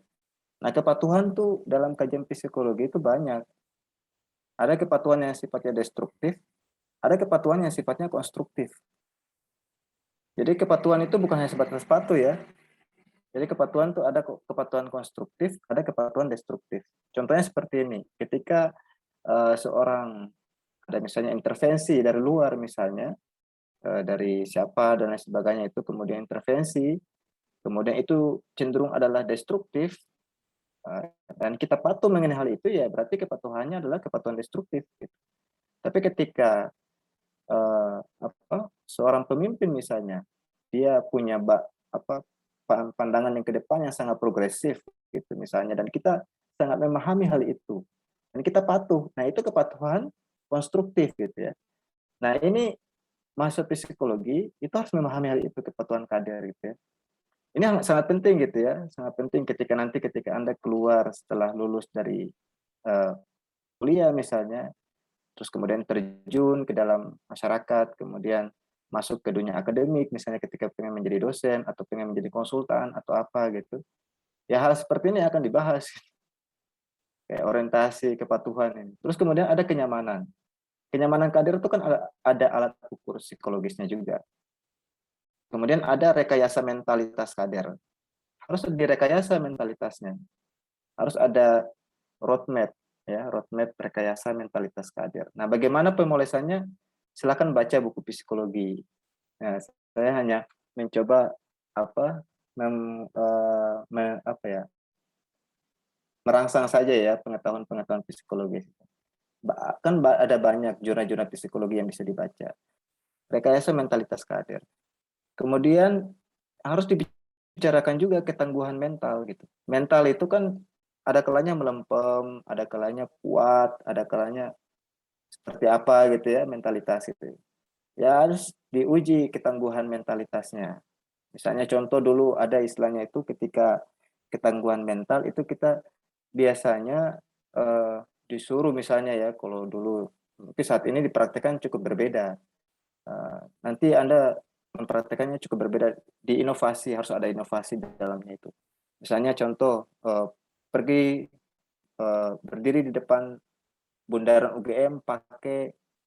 Nah, kepatuhan tuh dalam kajian psikologi itu banyak. Ada kepatuhan yang sifatnya destruktif, ada kepatuhan yang sifatnya konstruktif. Jadi kepatuhan itu bukan hanya sebatas patuh ya. Jadi kepatuhan tuh ada kepatuhan konstruktif, ada kepatuhan destruktif. Contohnya seperti ini, ketika seorang ada misalnya intervensi dari luar misalnya, dari siapa dan lain sebagainya itu kemudian intervensi, kemudian itu cenderung adalah destruktif, dan kita patuh mengenai hal itu ya berarti kepatuhannya adalah kepatuhan destruktif. Gitu. Tapi ketika seorang pemimpin misalnya dia punya apa pandangan yang ke depan yang sangat progresif gitu misalnya dan kita sangat memahami hal itu dan kita patuh. Nah, itu kepatuhan konstruktif gitu ya. Nah, ini masuk psikologi itu harus memahami hal itu kepatuhan kader gitu ya. Ini sangat penting gitu ya, sangat penting ketika Anda keluar setelah lulus dari uh, kuliah misalnya, terus kemudian terjun ke dalam masyarakat, kemudian masuk ke dunia akademik, misalnya ketika pengen menjadi dosen atau pengen menjadi konsultan atau apa gitu. Ya hal seperti ini akan dibahas, kayak orientasi, kepatuhan ini. Terus kemudian ada kenyamanan. Kenyamanan kader itu kan ada alat ukur psikologisnya juga. Kemudian ada rekayasa mentalitas kader. Harus direkayasa mentalitasnya. Harus ada roadmap, ya, roadmap rekayasa mentalitas kader. Nah, bagaimana pemolesannya? Silakan baca buku psikologi. Nah, saya hanya mencoba apa, apa ya, merangsang saja ya pengetahuan-pengetahuan psikologis. Kan ada banyak jurnal-jurnal psikologi yang bisa dibaca. Rekayasa mentalitas kader. Kemudian harus dibicarakan juga ketangguhan mental gitu. Mental itu kan ada kalanya melempem, ada kalanya kuat, ada kalanya seperti apa gitu ya mentalitas itu. Ya harus diuji ketangguhan mentalitasnya. Misalnya contoh dulu ada istilahnya itu ketika ketangguhan mental itu kita biasanya disuruh misalnya ya kalau dulu tapi saat ini dipraktekkan cukup berbeda. Nanti Anda mempraktekannya cukup berbeda di inovasi, harus ada inovasi di dalamnya itu. Misalnya contoh pergi berdiri di depan bundaran UGM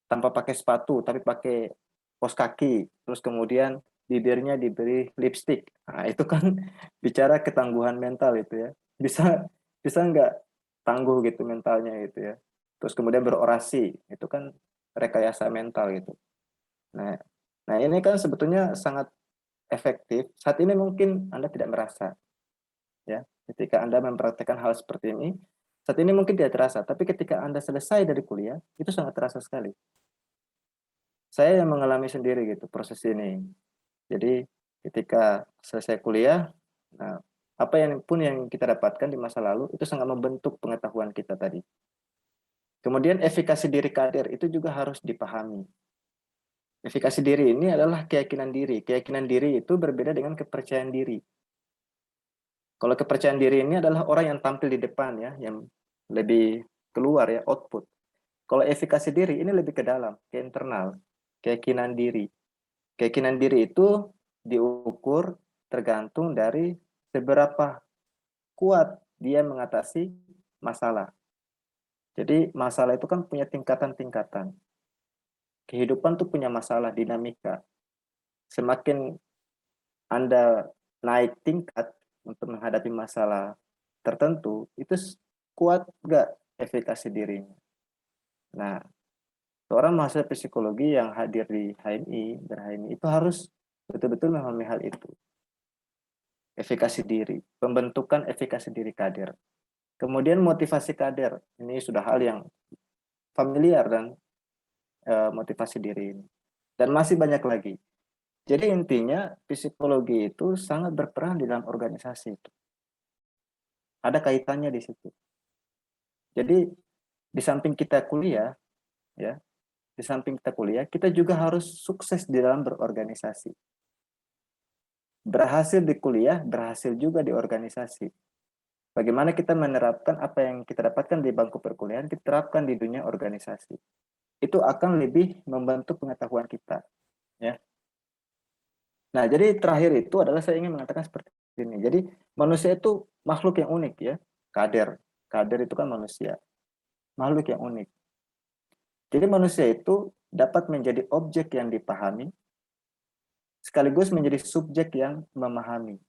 tanpa pakai sepatu tapi pakai kos kaki, terus kemudian bibirnya diberi lipstick. Nah, itu kan bicara ketangguhan mental itu ya. Bisa bisa nggak tangguh gitu mentalnya gitu ya. Terus kemudian berorasi, itu kan rekayasa mental gitu. Nah, nah ini kan sebetulnya sangat efektif. Saat ini mungkin Anda tidak merasa ya. Ketika Anda mempraktekkan hal seperti ini, saat ini mungkin tidak terasa, tapi ketika Anda selesai dari kuliah, itu sangat terasa sekali. Saya yang mengalami sendiri gitu proses ini. Jadi ketika selesai kuliah, nah, apa yang pun yang kita dapatkan di masa lalu itu sangat membentuk pengetahuan kita tadi. Kemudian efikasi diri kader itu juga harus dipahami. Efikasi diri ini adalah keyakinan diri. Keyakinan diri itu berbeda dengan kepercayaan diri. Kalau kepercayaan diri ini adalah orang yang tampil di depan ya, yang lebih keluar ya, output. Kalau efikasi diri ini lebih ke dalam, ke internal, keyakinan diri. Keyakinan diri itu diukur tergantung dari seberapa kuat dia mengatasi masalah. Jadi masalah itu kan punya tingkatan-tingkatan. Kehidupan tuh punya masalah, dinamika. Semakin Anda naik tingkat untuk menghadapi masalah tertentu, itu kuat nggak efikasi dirinya. Nah, seorang mahasiswa psikologi yang hadir di HMI, HMI itu harus betul-betul memahami hal itu. Efikasi diri, pembentukan efikasi diri kader. Kemudian motivasi kader, ini sudah hal yang familiar dan motivasi diri ini. Dan masih banyak lagi. Jadi intinya psikologi itu sangat berperan di dalam organisasi itu. Ada kaitannya di situ. Jadi di samping kita kuliah, ya, di samping kita kuliah, kita juga harus sukses di dalam berorganisasi. Berhasil di kuliah, berhasil juga di organisasi. Bagaimana kita menerapkan apa yang kita dapatkan di bangku perkuliahan, kita terapkan di dunia organisasi. Itu akan lebih membentuk pengetahuan kita. Ya. Nah, jadi terakhir itu adalah saya ingin mengatakan seperti ini. Jadi manusia itu makhluk yang unik ya, kader. Kader itu kan manusia, makhluk yang unik. Jadi manusia itu dapat menjadi objek yang dipahami, sekaligus menjadi subjek yang memahami.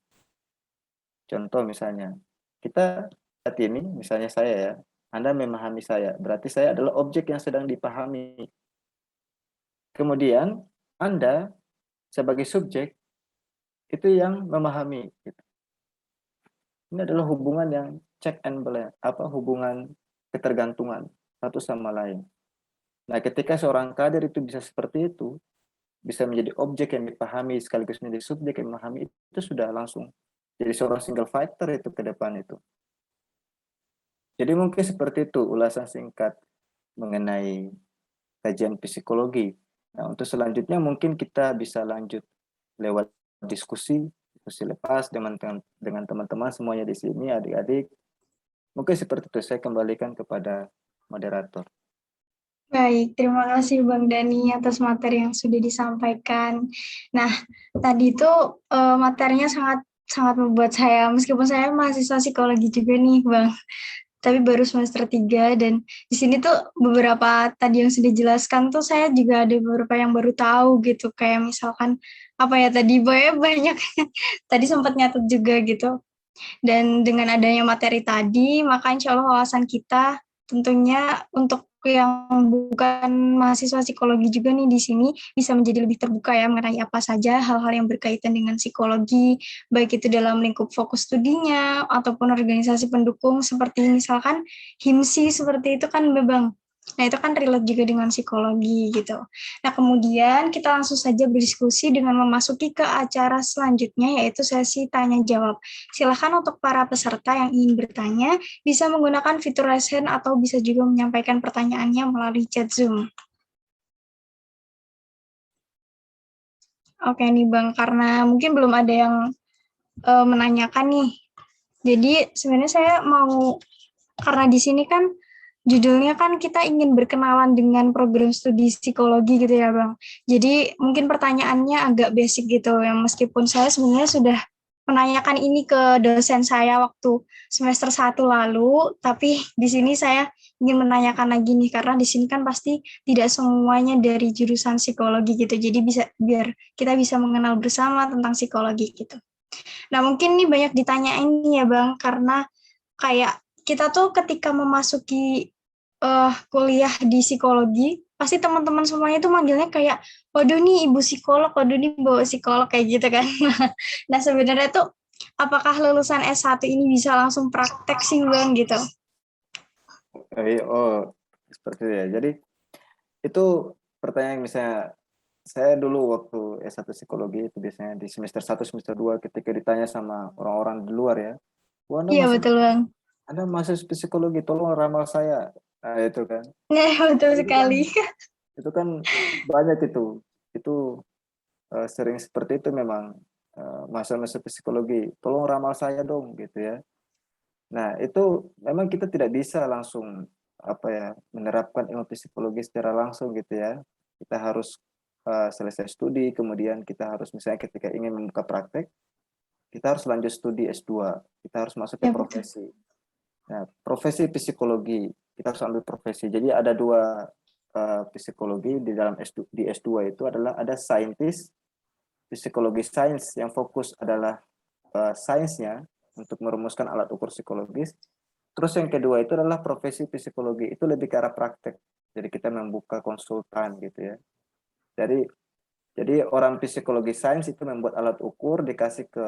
Contoh misalnya, kita saat ini, misalnya saya ya, Anda memahami saya, berarti saya adalah objek yang sedang dipahami. Kemudian Anda sebagai subjek itu yang memahami. Gitu. Ini adalah hubungan yang check and balance, hubungan ketergantungan satu sama lain. Nah, ketika seorang kader itu bisa seperti itu, bisa menjadi objek yang dipahami sekaligus menjadi subjek yang memahami, itu sudah langsung jadi seorang single fighter itu ke depan itu. Jadi mungkin seperti itu ulasan singkat mengenai kajian psikologi. Nah, untuk selanjutnya mungkin kita bisa lanjut lewat diskusi lepas dengan teman-teman semuanya di sini, adik-adik. Mungkin seperti itu, saya kembalikan kepada moderator. Baik, terima kasih Bang Dani atas materi yang sudah disampaikan. Nah, tadi itu materinya sangat sangat membuat saya, meskipun saya mahasiswa psikologi juga nih Bang, tapi baru semester 3, dan di sini tuh beberapa tadi yang sudah dijelaskan tuh saya juga ada beberapa yang baru tahu gitu, kayak misalkan apa ya tadi banyak tadi sempat nyatet juga gitu. Dan dengan adanya materi tadi, maka insya Allah wawasan kita tentunya untuk yang bukan mahasiswa psikologi juga nih di sini bisa menjadi lebih terbuka ya mengenai apa saja hal-hal yang berkaitan dengan psikologi, baik itu dalam lingkup fokus studinya ataupun organisasi pendukung seperti misalkan HIMSI seperti itu kan Bang. Nah, itu kan relate juga dengan psikologi gitu. Nah, kemudian kita langsung saja berdiskusi dengan memasuki ke acara selanjutnya yaitu sesi tanya jawab. Silakan untuk para peserta yang ingin bertanya bisa menggunakan fitur raise hand atau bisa juga menyampaikan pertanyaannya melalui chat Zoom. Oke nih Bang, karena mungkin belum ada yang menanyakan nih. Jadi sebenarnya saya mau, karena di sini kan judulnya kan kita ingin berkenalan dengan program studi psikologi gitu ya Bang. Jadi mungkin pertanyaannya agak basic gitu, yang meskipun saya sebenarnya sudah menanyakan ini ke dosen saya waktu semester 1 lalu, tapi di sini saya ingin menanyakan lagi nih, karena di sini kan pasti tidak semuanya dari jurusan psikologi gitu, jadi biar kita bisa mengenal bersama tentang psikologi gitu. Nah mungkin nih banyak ditanyain nih ya Bang, karena kayak kita tuh ketika memasuki kuliah di psikologi, pasti teman-teman semuanya tuh manggilnya kayak, waduh nih ibu psikolog, waduh nih bawa psikolog, kayak gitu kan. Nah sebenarnya tuh, apakah lulusan S1 ini bisa langsung praktek sih Bang gitu? Oh, seperti itu ya. Jadi itu pertanyaan misalnya saya dulu waktu S1 psikologi itu biasanya di semester 1 semester 2 ketika ditanya sama orang-orang di luar ya, "Wah, Iya betul Bang. Anda masuk psikologi, tolong ramal saya." Nah, itu kan. Nah, betul Itu kan sekali. itu kan banyak itu. Itu sering seperti itu memang masuk psikologi, "Tolong ramal saya dong," gitu ya. Nah, itu memang kita tidak bisa langsung menerapkan ilmu psikologi secara langsung gitu ya. Kita harus selesai studi, kemudian kita harus misalnya ketika ingin membuka praktek, kita harus lanjut studi S2, kita harus masuk ke Ya betul. profesi. Nah, profesi psikologi, kita harus ambil profesi. Jadi ada dua psikologi di dalam di S2 itu adalah ada saintis, psikologi sains yang fokus adalah sainsnya untuk merumuskan alat ukur psikologis. Terus yang kedua itu adalah profesi psikologi, itu lebih ke arah praktek. Jadi kita membuka konsultan gitu ya. Jadi orang psikologi sains itu membuat alat ukur dikasih ke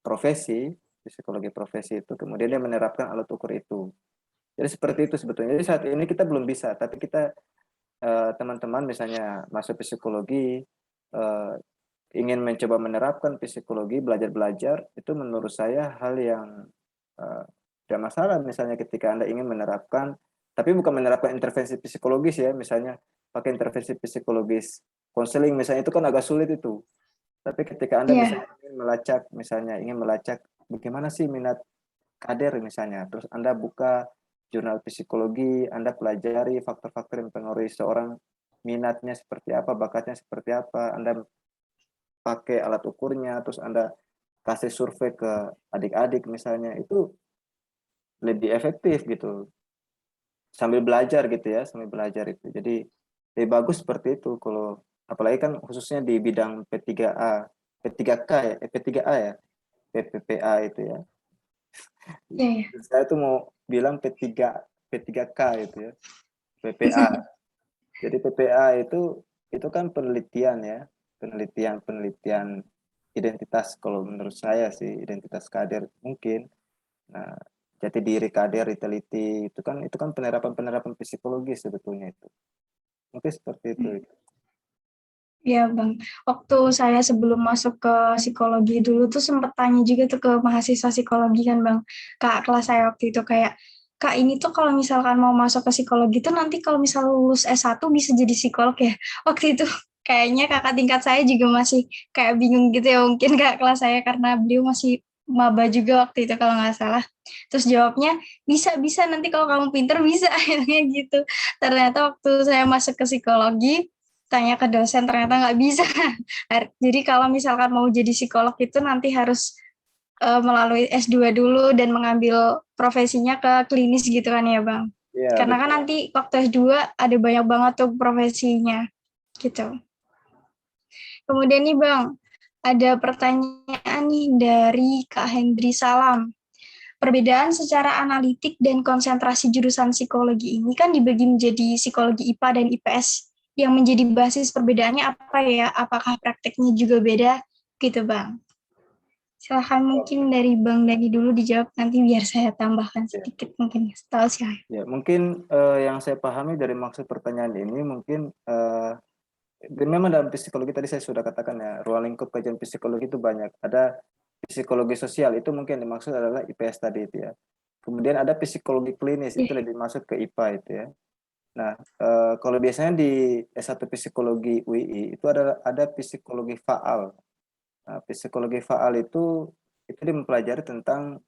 profesi, psikologi profesi itu, kemudian dia menerapkan alat ukur itu. Jadi seperti itu sebetulnya. Jadi saat ini kita belum bisa, tapi kita teman-teman misalnya masuk psikologi, ingin mencoba menerapkan psikologi, belajar-belajar, itu menurut saya hal yang tidak masalah misalnya ketika Anda ingin menerapkan, tapi bukan menerapkan intervensi psikologis ya, misalnya pakai intervensi psikologis, konseling misalnya, itu kan agak sulit itu. Tapi ketika Anda Iya. misalnya ingin melacak bagaimana sih minat kader misalnya, terus Anda buka jurnal psikologi, Anda pelajari faktor-faktor yang mempengaruhi seorang, minatnya seperti apa, bakatnya seperti apa, Anda pakai alat ukurnya, terus Anda kasih survei ke adik-adik misalnya, itu lebih efektif gitu, sambil belajar gitu ya, sambil belajar itu. Jadi lebih bagus seperti itu kalau apalagi kan khususnya di bidang P3A, P3K ya, P3A ya, PPPA itu ya. Iya, iya. Saya tuh mau bilang P3K itu ya, PPA. Jadi PPA itu kan penelitian ya, penelitian identitas kalau menurut saya sih, identitas kader mungkin. Nah, jati diri kader diteliti itu kan penerapan psikologis sebetulnya itu. Mungkin seperti itu. Iya Bang, waktu saya sebelum masuk ke psikologi dulu tuh sempat tanya juga tuh ke mahasiswa psikologi kan Bang, Kak kelas saya waktu itu kayak, Kak ini tuh kalau misalkan mau masuk ke psikologi tuh nanti kalau misal lulus S1 bisa jadi psikolog ya? Waktu itu kayaknya kakak tingkat saya juga masih kayak bingung gitu ya mungkin kak kelas saya karena beliau masih maba juga waktu itu kalau nggak salah. Terus jawabnya, bisa nanti kalau kamu pinter bisa, akhirnya gitu. Ternyata waktu saya masuk ke psikologi, tanya ke dosen ternyata nggak bisa. Jadi kalau misalkan mau jadi psikolog itu nanti harus melalui S2 dulu dan mengambil profesinya ke klinis gitu kan ya Bang. Iya, Karena kan betul. nanti waktu S2 ada banyak banget tuh profesinya gitu. Kemudian nih Bang, ada pertanyaan nih dari Kak Hendri Salam. Perbedaan secara analitik dan konsentrasi jurusan psikologi ini kan dibagi menjadi psikologi IPA dan IPS. Yang menjadi basis perbedaannya apa ya? Apakah prakteknya juga beda? Gitu Bang. Silahkan mungkin Oke. dari Bang Dani dulu dijawab, nanti biar saya tambahkan Ya, sedikit mungkin tahu saya. ya mungkin yang saya pahami dari maksud pertanyaan ini mungkin memang dalam psikologi tadi saya sudah katakan ya, ruang lingkup kajian psikologi itu banyak. Ada psikologi sosial itu mungkin dimaksud adalah IPS tadi itu ya. Kemudian ada psikologi klinis itu lebih masuk ke IPA itu ya. Nah, kalau biasanya di S1 Psikologi UI itu ada psikologi faal. Nah, psikologi faal itu dia mempelajari tentang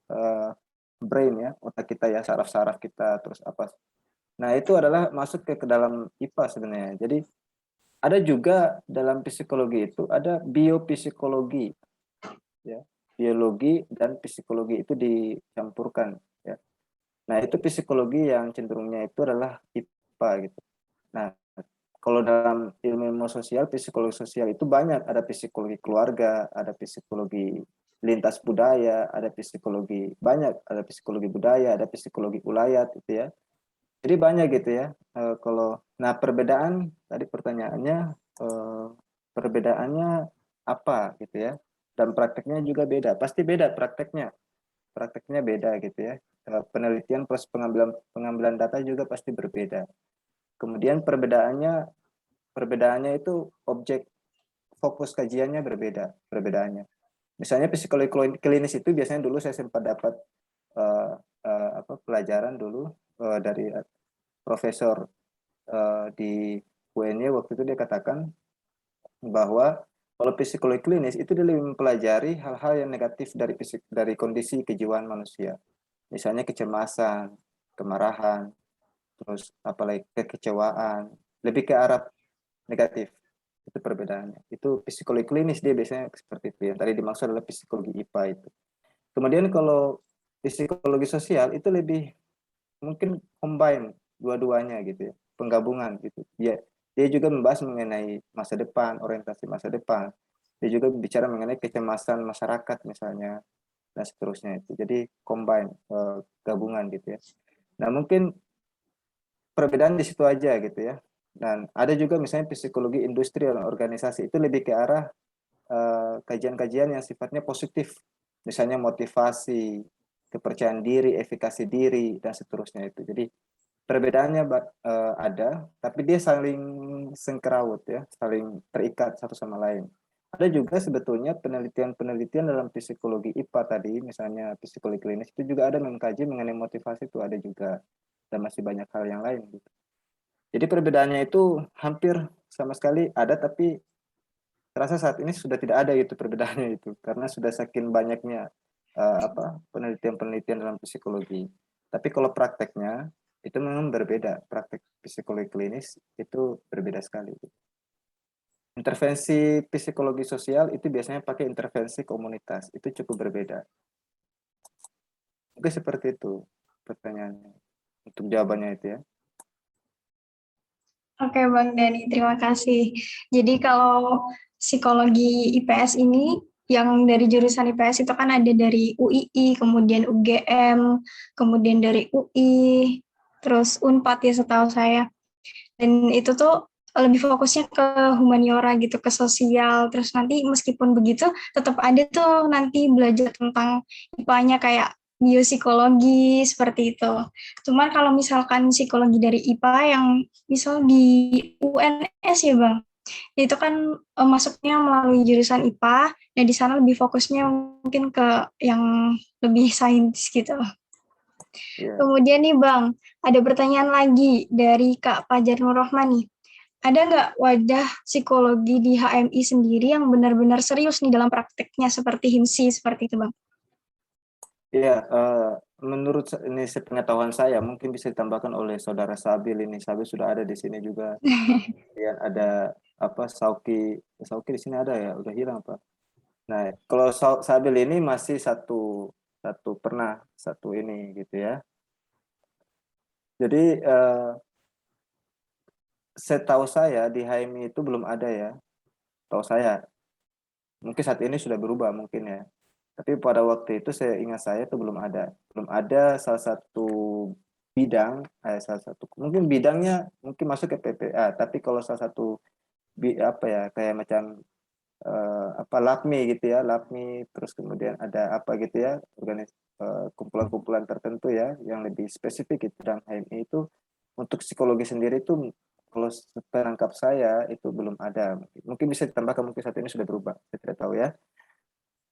brain ya, otak kita ya, saraf-saraf kita, terus apa. Nah, itu adalah masuk ke dalam IPA sebenarnya. Jadi ada juga dalam psikologi itu ada biopsikologi ya. Biologi dan psikologi itu dicampurkan ya. Nah, itu psikologi yang cenderungnya itu adalah IPA gitu. Nah, kalau dalam ilmu sosial, psikologi sosial itu banyak. Ada psikologi keluarga, ada psikologi lintas budaya, ada psikologi banyak, ada psikologi budaya, ada psikologi ulayat itu ya. Jadi banyak gitu ya. Nah perbedaan tadi pertanyaannya eh, perbedaannya apa gitu ya. Dan prakteknya juga beda. Pasti beda prakteknya. Prakteknya beda gitu ya. Penelitian plus pengambilan pengambilan data juga pasti berbeda. Kemudian perbedaannya itu objek fokus kajiannya berbeda perbedaannya. Misalnya psikologi klinis itu biasanya dulu saya sempat dapat pelajaran dulu dari profesor di UNY waktu itu dia katakan bahwa kalau psikologi klinis itu dia lebih mempelajari hal-hal yang negatif dari kondisi kejiwaan manusia. Misalnya kecemasan, kemarahan, terus apalagi kekecewaan, lebih ke arah negatif. Itu perbedaannya. Itu psikologi klinis dia biasanya seperti itu. Yang tadi dimaksud adalah psikologi IPA itu. Kemudian kalau psikologi sosial itu lebih mungkin combine dua-duanya gitu ya, penggabungan gitu. Dia juga membahas mengenai masa depan, orientasi masa depan. Dia juga bicara mengenai kecemasan masyarakat misalnya dan seterusnya itu. Jadi combine gabungan gitu ya. Nah, mungkin perbedaan di situ aja gitu ya. Dan ada juga misalnya psikologi industri dan organisasi itu lebih ke arah kajian-kajian yang sifatnya positif. Misalnya motivasi, kepercayaan diri, efikasi diri dan seterusnya itu. Jadi perbedaannya ada, tapi dia saling sengkerawut ya, saling terikat satu sama lain. Ada juga sebetulnya penelitian-penelitian dalam psikologi IPA tadi, misalnya psikologi klinis itu juga ada mengkaji mengenai motivasi itu ada juga dan masih banyak hal yang lain gitu. Jadi perbedaannya itu hampir sama sekali ada, tapi terasa saat ini sudah tidak ada itu perbedaannya itu karena sudah saking banyaknya penelitian-penelitian dalam psikologi. Tapi kalau prakteknya itu memang berbeda. Praktek psikologi klinis itu berbeda sekali. Intervensi psikologi sosial itu biasanya pakai intervensi komunitas. Itu cukup berbeda. Mungkin seperti itu. pertanyaannya, untuk jawabannya itu ya. Oke Bang Dani, terima kasih. Jadi kalau psikologi IPS ini yang dari jurusan IPS itu kan ada dari UII, kemudian UGM, kemudian dari UI, terus Unpad ya setahu saya. Dan itu tuh lebih fokusnya ke humaniora gitu, ke sosial. Terus nanti meskipun begitu tetap ada tuh nanti belajar tentang IPA-nya kayak biopsikologi seperti itu. Cuman kalau misalkan psikologi dari IPA yang misal di UNS ya Bang, itu kan masuknya melalui jurusan IPA, dan di sana lebih fokusnya mungkin ke yang lebih saintis gitu. Iya. Kemudian nih Bang, ada pertanyaan lagi dari Kak Fajar Nur Rahman nih. Ada nggak wadah psikologi di HMI sendiri yang benar-benar serius nih dalam prakteknya seperti HIMSI seperti itu Bang? Iya, menurut ini sepengetahuan saya mungkin bisa ditambahkan oleh saudara Sabil ini. Sabil sudah ada di sini juga. Kemudian ada apa Sauki, Sauki di sini ada ya, udah hilang Pak. Nah, kalau Sabil ini masih satu satu pernah satu ini gitu ya. Jadi setahu saya di HMI itu belum ada ya. Tahu saya, mungkin saat ini sudah berubah mungkin ya. Tapi pada waktu itu saya ingat saya itu belum ada salah satu bidang, salah satu mungkin bidangnya mungkin masuk ke PPA, tapi kalau salah satu apa ya kayak macam apa LAPMI gitu ya, LAPMI terus kemudian ada apa gitu ya, kumpulan-kumpulan tertentu ya yang lebih spesifik gitu dalam HMI itu untuk psikologi sendiri itu kalau seperangkap saya itu belum ada. Mungkin bisa ditambahkan mungkin saat ini sudah berubah, saya tidak tahu ya.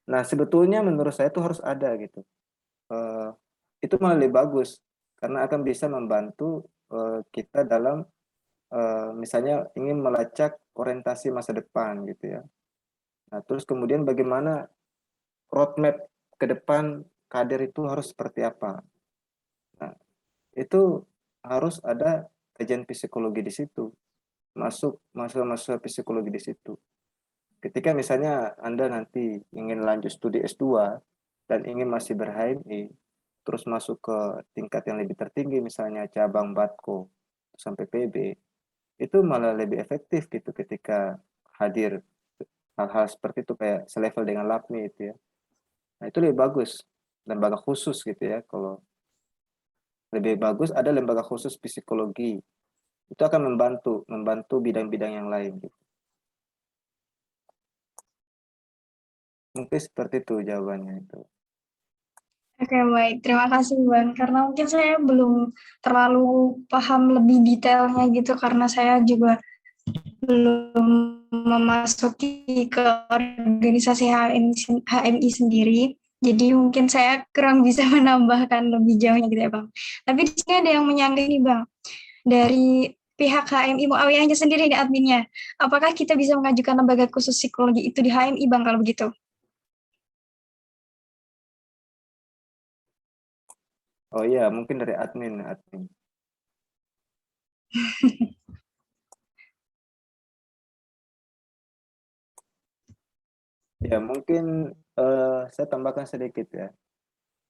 Nah, sebetulnya menurut saya itu harus ada gitu. Eh, itu malah lebih bagus karena akan bisa membantu kita dalam misalnya ingin melacak orientasi masa depan gitu ya. Nah, terus kemudian bagaimana roadmap ke depan kader itu harus seperti apa. Nah, itu harus ada kajian psikologi di situ, masuk masuk psikologi di situ. Ketika misalnya Anda nanti ingin lanjut studi S2 dan ingin masih ber-HMI, terus masuk ke tingkat yang lebih tertinggi, misalnya cabang Batko sampai PB, itu malah lebih efektif gitu ketika hadir hal-hal seperti itu kayak selevel dengan LAPMI itu ya. Nah, itu lebih bagus, lembaga khusus gitu ya. Kalau lebih bagus ada lembaga khusus psikologi, itu akan membantu bidang-bidang yang lain gitu. Mungkin seperti itu jawabannya itu. Oke, baik. Terima kasih, Bang. Karena mungkin saya belum terlalu paham lebih detailnya gitu, karena saya juga belum memasuki ke organisasi HMI sendiri. Jadi mungkin saya kurang bisa menambahkan lebih jauhnya gitu ya, Bang. Tapi di sini ada yang menyanggah nih, Bang. Dari pihak HMI Muawiyahnya sendiri nih adminnya. Apakah kita bisa mengajukan lembaga khusus psikologi itu di HMI, Bang, kalau begitu? Oh iya, mungkin dari admin. Ya, mungkin saya tambahkan sedikit ya.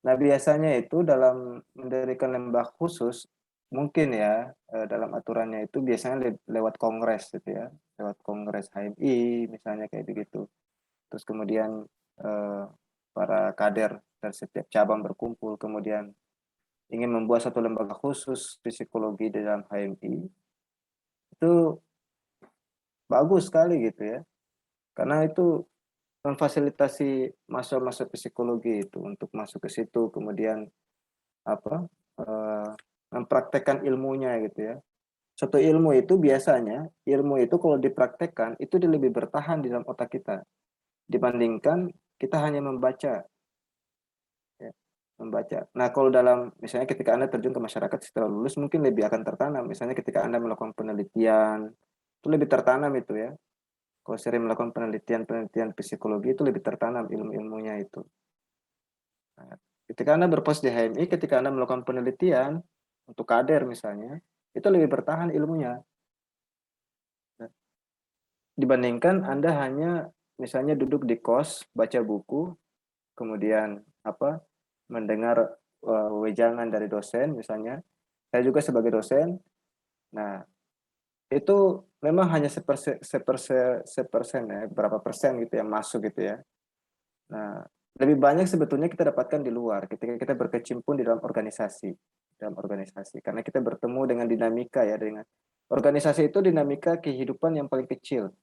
Nah, biasanya itu dalam mendirikan lembaga khusus, mungkin ya, dalam aturannya itu biasanya lewat kongres gitu ya, lewat kongres HMI misalnya kayak begitu. Terus kemudian eh, para kader dari setiap cabang berkumpul, kemudian ingin membuat satu lembaga khusus psikologi di dalam HMI, itu bagus sekali gitu ya, karena itu memfasilitasi masa-masa psikologi itu untuk masuk ke situ, kemudian apa mempraktekkan ilmunya gitu ya. Suatu ilmu itu biasanya ilmu itu kalau dipraktekkan itu dia lebih bertahan di dalam otak kita dibandingkan kita hanya membaca ya, membaca. Nah, kalau dalam misalnya ketika Anda terjun ke masyarakat setelah lulus mungkin lebih akan tertanam. Misalnya ketika Anda melakukan penelitian itu lebih tertanam itu ya. Kalau sering melakukan penelitian psikologi itu lebih tertanam ilmu-ilmunya itu. Nah, ketika Anda berpos di HMI, ketika Anda melakukan penelitian untuk kader misalnya, itu lebih bertahan ilmunya. Nah, dibandingkan Anda hanya misalnya duduk di kos, baca buku, kemudian apa mendengar wejangan dari dosen misalnya, saya juga sebagai dosen. Nah, itu memang hanya sepersen ya, berapa persen gitu yang masuk gitu ya. Nah, lebih banyak sebetulnya kita dapatkan di luar ketika kita berkecimpung di dalam organisasi, karena kita bertemu dengan dinamika ya, dengan organisasi itu dinamika kehidupan yang paling kecil.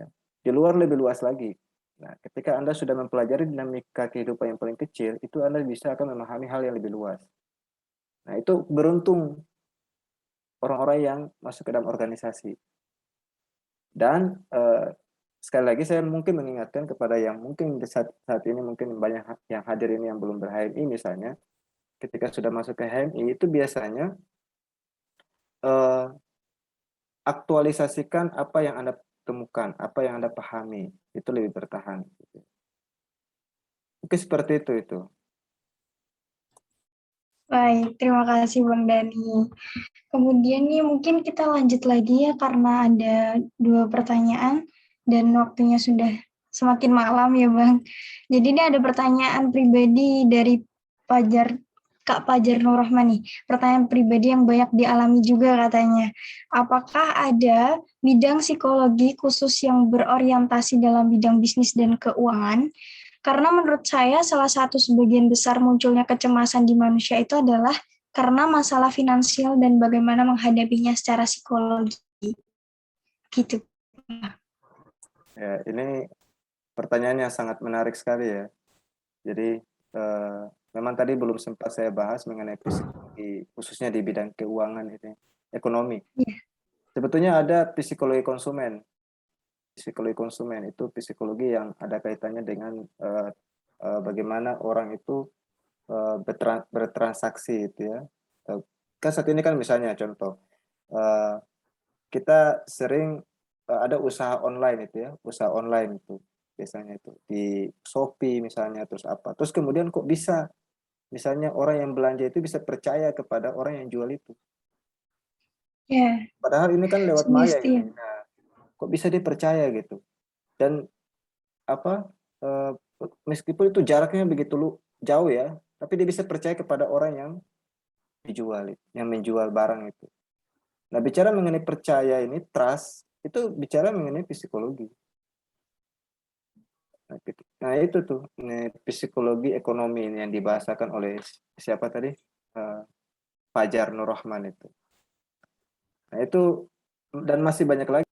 Ya. Di luar lebih luas lagi. Nah, ketika Anda sudah mempelajari dinamika kehidupan yang paling kecil, itu Anda bisa akan memahami hal yang lebih luas. Nah, itu beruntung orang-orang yang masuk ke dalam organisasi. Dan sekali lagi saya mungkin mengingatkan kepada yang mungkin saat ini mungkin banyak yang hadir ini yang belum ber-HMI misalnya, ketika sudah masuk ke HMI itu biasanya eh, aktualisasikan apa yang Anda temukan, apa yang Anda pahami, itu lebih bertahan. Mungkin seperti itu. Baik, terima kasih Bang Dani. Kemudian nih mungkin kita lanjut lagi ya karena ada 2 pertanyaan dan waktunya sudah semakin malam ya Bang. Jadi ini ada pertanyaan pribadi dari Kak Pajar Nur Rahman nih. Pertanyaan pribadi yang banyak dialami juga katanya. Apakah ada bidang psikologi khusus yang berorientasi dalam bidang bisnis dan keuangan? Karena menurut saya salah satu sebagian besar munculnya kecemasan di manusia itu adalah karena masalah finansial dan bagaimana menghadapinya secara psikologi. Gitu. Ya, ini pertanyaan yang sangat menarik sekali ya. Jadi memang tadi belum sempat saya bahas mengenai psikologi, khususnya di bidang keuangan ini, ekonomi. Ya, Sebetulnya ada psikologi konsumen. Psikologi konsumen itu psikologi yang ada kaitannya dengan bagaimana orang itu bertransaksi itu ya. Kan saat ini kan misalnya contoh, eh, kita sering ada usaha online itu ya, usaha online itu biasanya itu di Shopee misalnya, terus apa. Terus kemudian kok bisa misalnya orang yang belanja itu bisa percaya kepada orang yang jual itu. ya, Padahal ini kan lewat maya ini. sugesti. Nah, kok bisa dia percaya gitu. Dan apa eh, meskipun itu jaraknya begitu jauh ya, tapi dia bisa percaya kepada orang yang yang menjual barang itu. Nah, bicara mengenai percaya ini, trust, itu bicara mengenai psikologi. Nah, nah, itu tuh, ini psikologi ekonomi ini yang dibahasakan oleh siapa tadi? Eh, Fajar Nur Rahman itu. Nah, itu dan masih banyak lagi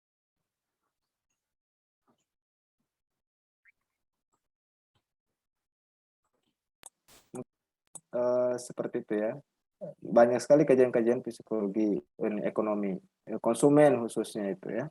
seperti itu ya. Banyak sekali kajian-kajian psikologi ekonomi, konsumen khususnya itu ya.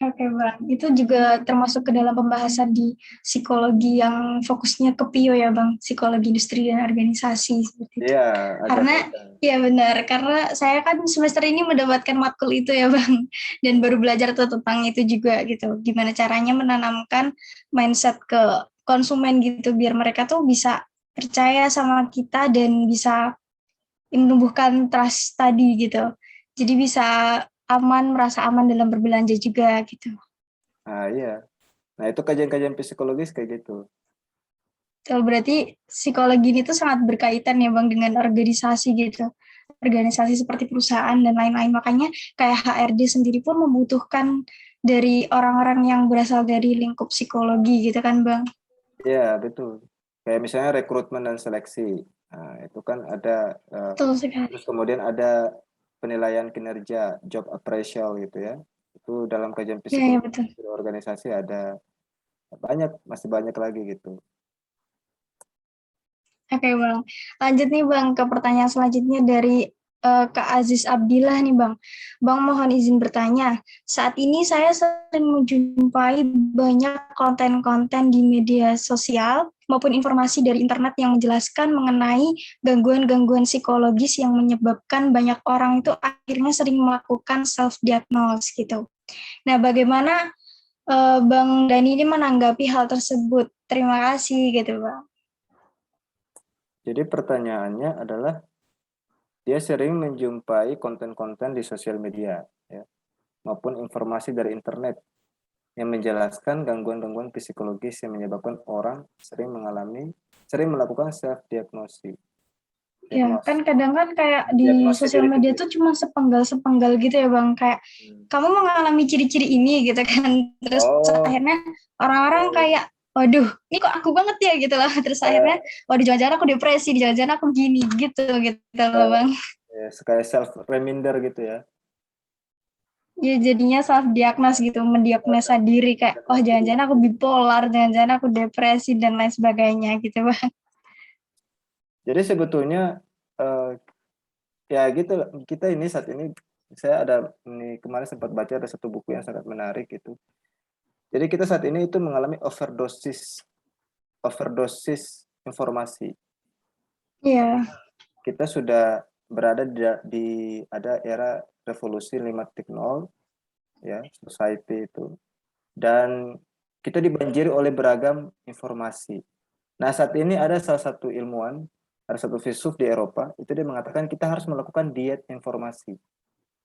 Oke Bang, itu juga termasuk ke dalam pembahasan di psikologi yang fokusnya ke PIO ya Bang, psikologi industri dan organisasi seperti itu. Iya, ada Karena kaitan. ya benar, karena saya kan semester ini mendapatkan matkul itu ya Bang, dan baru belajar tuh tentang itu juga gitu. Gimana caranya menanamkan mindset ke konsumen gitu biar mereka tuh bisa percaya sama kita dan bisa menumbuhkan trust tadi gitu. Jadi bisa aman, merasa aman dalam berbelanja juga gitu. Nah, iya. Nah, itu kajian-kajian psikologis kayak gitu. Berarti psikologi ini tuh sangat berkaitan ya Bang dengan organisasi gitu. Organisasi seperti perusahaan dan lain-lain. Makanya kayak HRD sendiri pun membutuhkan dari orang-orang yang berasal dari lingkup psikologi gitu kan Bang. Iya, betul. Kayak misalnya rekrutmen dan seleksi. Nah, itu kan ada Betul sekali. terus kemudian ada penilaian kinerja, job appraisal gitu ya. Itu dalam kajian Iya, ya, psikologi betul. di organisasi ada banyak, masih banyak lagi gitu. Oke Bang, lanjut nih Bang ke pertanyaan selanjutnya dari Kak Aziz Abdillah nih Bang. Bang mohon izin bertanya, saat ini saya sering menjumpai banyak konten-konten di media sosial maupun informasi dari internet yang menjelaskan mengenai gangguan-gangguan psikologis yang menyebabkan banyak orang itu akhirnya sering melakukan self-diagnose gitu. Nah bagaimana Bang Dani ini menanggapi hal tersebut? Terima kasih gitu Bang. Jadi pertanyaannya adalah dia sering menjumpai konten-konten di sosial media ya, maupun informasi dari internet. yang menjelaskan gangguan-gangguan psikologis yang menyebabkan orang sering melakukan self diagnosis. Ya, kan kadang kan kayak di Diagnosis sosial diri media sendiri. tuh cuma sepenggal-sepenggal gitu ya Bang, kayak kamu mengalami ciri-ciri ini gitu kan. Terus Oh, akhirnya orang-orang eh, kayak, waduh, ini kok aku banget ya gitu loh. Terus akhirnya, eh, waduh jangan-jangan aku depresi, jangan-jangan aku gini gitu loh Bang. kayak self reminder gitu ya. Ya jadinya self diagnos gitu, mendiagnosa diri kayak, oh Diagnosis diri jangan-jangan aku sendiri. bipolar, jangan-jangan aku depresi dan lain sebagainya gitu Bang. Jadi sebetulnya eh, ya gitu kita ini saat ini saya ada ini kemarin sempat baca ada satu buku yang sangat menarik itu. Jadi kita saat ini itu mengalami overdosis informasi. Iya, Kita sudah berada di ada era revolusi 5.0 ya, society itu. Dan kita dibanjiri oleh beragam informasi. Nah, saat ini ada salah satu ilmuwan, ada satu filsuf di Eropa, itu dia mengatakan kita harus melakukan diet informasi.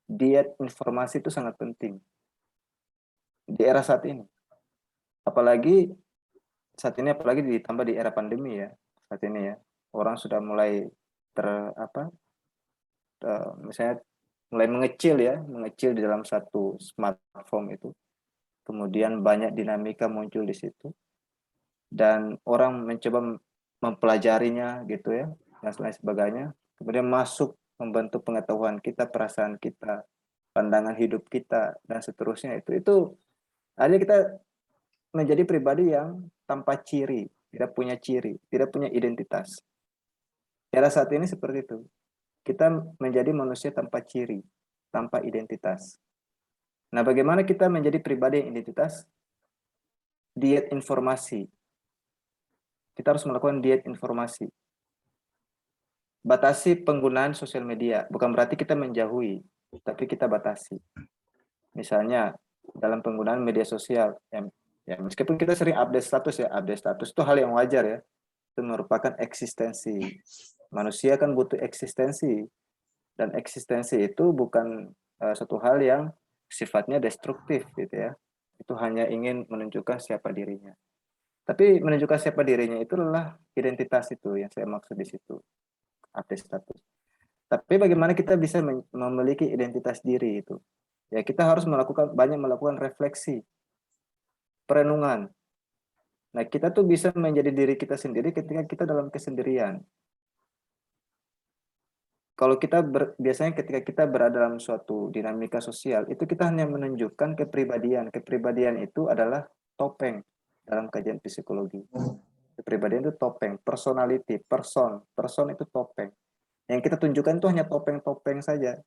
Diet informasi itu sangat penting di era saat ini. Apalagi saat ini apalagi ditambah di era pandemi ya. Saat ini ya. Orang sudah mulai ter apa? Misalnya mulai mengecil ya, mengecil di dalam satu smartphone itu. Kemudian banyak dinamika muncul di situ dan orang mencoba mempelajarinya gitu ya, dan lain sebagainya. Kemudian masuk membentuk pengetahuan kita, perasaan kita, pandangan hidup kita dan seterusnya itu akhirnya kita menjadi pribadi yang tanpa ciri, tidak punya ciri, tidak punya identitas. Era saat ini seperti itu. Kita menjadi manusia tanpa ciri, tanpa identitas. Nah, bagaimana kita menjadi pribadi yang identitas? Diet informasi. Kita harus melakukan diet informasi. Batasi penggunaan sosial media. Bukan berarti kita menjauhi, tapi kita batasi. Misalnya, dalam penggunaan media sosial, ya meskipun kita sering update status itu hal yang wajar ya. Itu merupakan eksistensi. Manusia kan butuh eksistensi. Dan eksistensi itu bukan satu hal yang sifatnya destruktif gitu ya. Itu hanya ingin menunjukkan siapa dirinya. Tapi menunjukkan siapa dirinya itu adalah identitas itu yang saya maksud di situ, update status. Tapi bagaimana kita bisa memiliki identitas diri itu? Ya kita harus melakukan refleksi, perenungan. Nah, kita tuh bisa menjadi diri kita sendiri ketika kita dalam kesendirian. Kalau biasanya ketika kita berada dalam suatu dinamika sosial, itu kita hanya menunjukkan kepribadian. Kepribadian itu adalah topeng dalam kajian psikologi. Kepribadian itu topeng, personality, person itu topeng. Yang kita tunjukkan itu hanya topeng-topeng saja.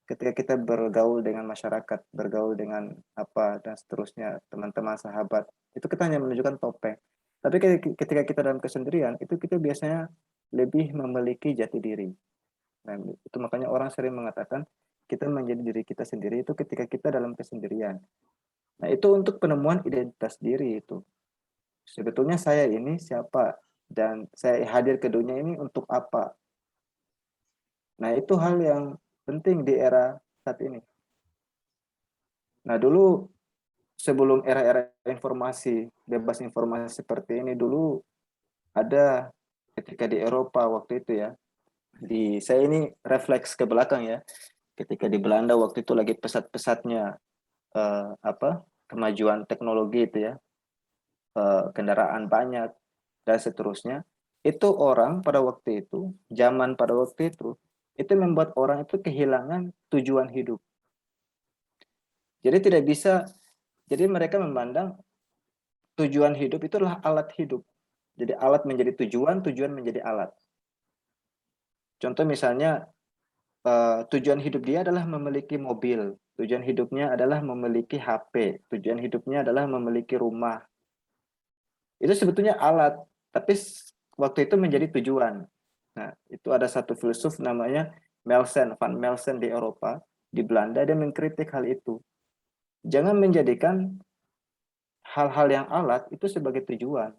Ketika kita bergaul dengan masyarakat, bergaul dengan apa dan seterusnya, teman-teman, sahabat, itu kita hanya menunjukkan topeng. Tapi ketika kita dalam kesendirian, itu kita biasanya lebih memiliki jati diri. Nah, itu makanya orang sering mengatakan kita menjadi diri kita sendiri itu ketika kita dalam kesendirian. Nah, itu untuk penemuan identitas diri itu. Sebetulnya saya ini siapa dan saya hadir ke dunia ini untuk apa? Nah, itu hal yang penting di era saat ini. Nah, dulu sebelum era-era informasi, bebas informasi seperti ini dulu ada ketika di Eropa waktu itu ya. Saya ini refleks ke belakang ya. Ketika di Belanda waktu itu lagi pesat-pesatnya kemajuan teknologi itu ya, kendaraan banyak dan seterusnya. Itu orang pada waktu itu, zaman pada waktu itu membuat orang itu kehilangan tujuan hidup. Jadi tidak bisa, jadi mereka memandang tujuan hidup itu adalah alat hidup. Jadi alat menjadi tujuan, tujuan menjadi alat. Contoh misalnya tujuan hidup dia adalah memiliki mobil, tujuan hidupnya adalah memiliki HP, tujuan hidupnya adalah memiliki rumah. Itu sebetulnya alat, tapi waktu itu menjadi tujuan. Nah, itu ada satu filsuf namanya Van Melsen di Eropa, di Belanda, dia mengkritik hal itu. Jangan menjadikan hal-hal yang alat itu sebagai tujuan.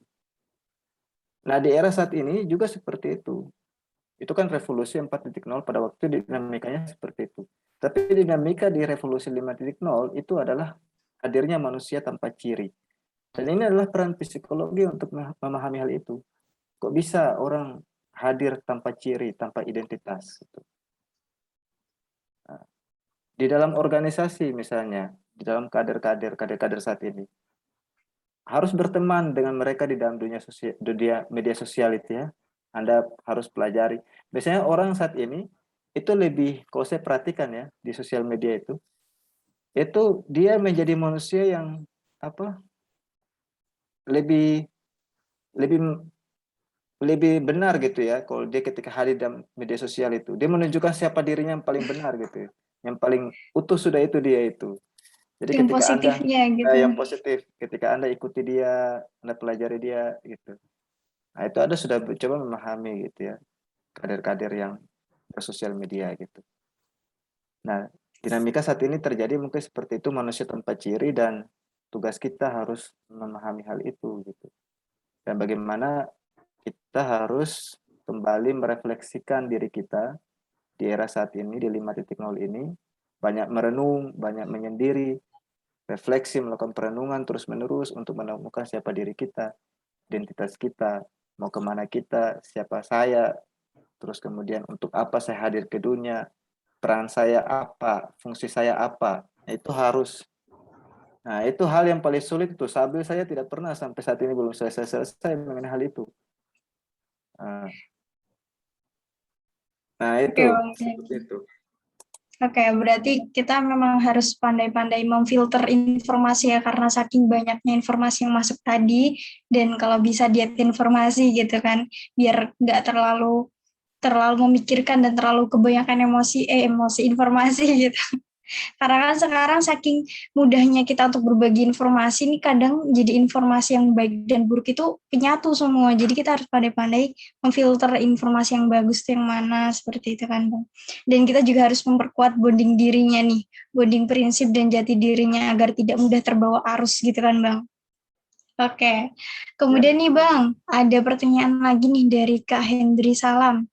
Nah, di era saat ini juga seperti itu. Itu kan revolusi 4.0 pada waktu dinamikanya seperti itu. Tapi dinamika di revolusi 5.0 itu adalah hadirnya manusia tanpa ciri. Dan ini adalah peran psikologi untuk memahami hal itu. Kok bisa orang hadir tanpa ciri, tanpa identitas? Gitu. Nah, di dalam organisasi misalnya, di dalam kader-kader saat ini, harus berteman dengan mereka di dalam dunia media sosial itu ya. Anda harus pelajari. Biasanya orang saat ini itu lebih, kalau saya perhatikan ya di sosial media itu dia menjadi manusia yang apa? Lebih lebih lebih benar gitu ya. Kalau dia ketika hadir dalam media sosial itu, dia menunjukkan siapa dirinya yang paling benar gitu, ya. Yang paling utuh sudah itu dia itu. Jadi Yang ketika Anda positifnya gitu. yang positif, ketika Anda ikuti dia, Anda pelajari dia gitu. Nah, itu Anda sudah coba memahami gitu ya, kader-kader yang bersosial media gitu. Nah, dinamika saat ini terjadi mungkin seperti itu, manusia tanpa ciri, dan tugas kita harus memahami hal itu gitu. Dan bagaimana kita harus kembali merefleksikan diri kita di era saat ini, di 5.0 ini, banyak merenung, banyak menyendiri, refleksi, melakukan perenungan terus-menerus untuk menemukan siapa diri kita, identitas kita, mau kemana kita, siapa saya, terus kemudian untuk apa saya hadir ke dunia, peran saya apa, fungsi saya apa. Nah, itu harus. Nah, itu hal yang paling sulit itu. Sambil saya tidak pernah sampai saat ini belum selesai mengenai hal itu. Nah, Oke, itu Bang. seperti itu. Oke, berarti kita memang harus pandai-pandai memfilter informasi ya, karena saking banyaknya informasi yang masuk tadi, dan kalau bisa diet informasi gitu kan, biar nggak terlalu terlalu memikirkan dan terlalu kebanyakan emosi informasi gitu. Karena kan sekarang saking mudahnya kita untuk berbagi informasi, ini kadang jadi informasi yang baik dan buruk itu penyatu semua. Jadi kita harus pandai-pandai memfilter informasi yang bagus itu yang mana, seperti itu kan Bang. Dan kita juga harus memperkuat bonding dirinya nih, bonding prinsip dan jati dirinya agar tidak mudah terbawa arus gitu kan Bang. Oke, Ya, kemudian nih Bang, ada pertanyaan lagi nih dari Kak Hendri Salam.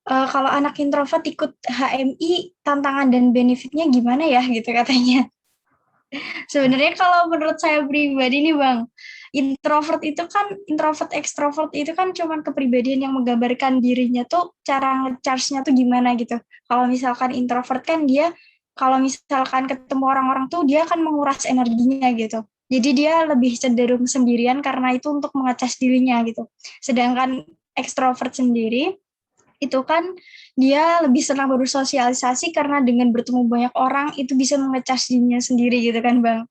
Kalau anak introvert ikut HMI, tantangan dan benefitnya gimana ya gitu katanya. Sebenarnya kalau menurut saya pribadi nih Bang, introvert ekstrovert itu kan cuman kepribadian yang menggambarkan dirinya tuh cara ngecharge-nya tuh gimana gitu. Kalau misalkan introvert kan dia kalau misalkan ketemu orang-orang tuh dia akan menguras energinya gitu. Jadi dia lebih cenderung sendirian karena itu untuk mengecas dirinya gitu. Sedangkan ekstrovert sendiri itu kan dia lebih senang bersosialisasi karena dengan bertemu banyak orang itu bisa mengecas dirinya sendiri gitu kan Bang.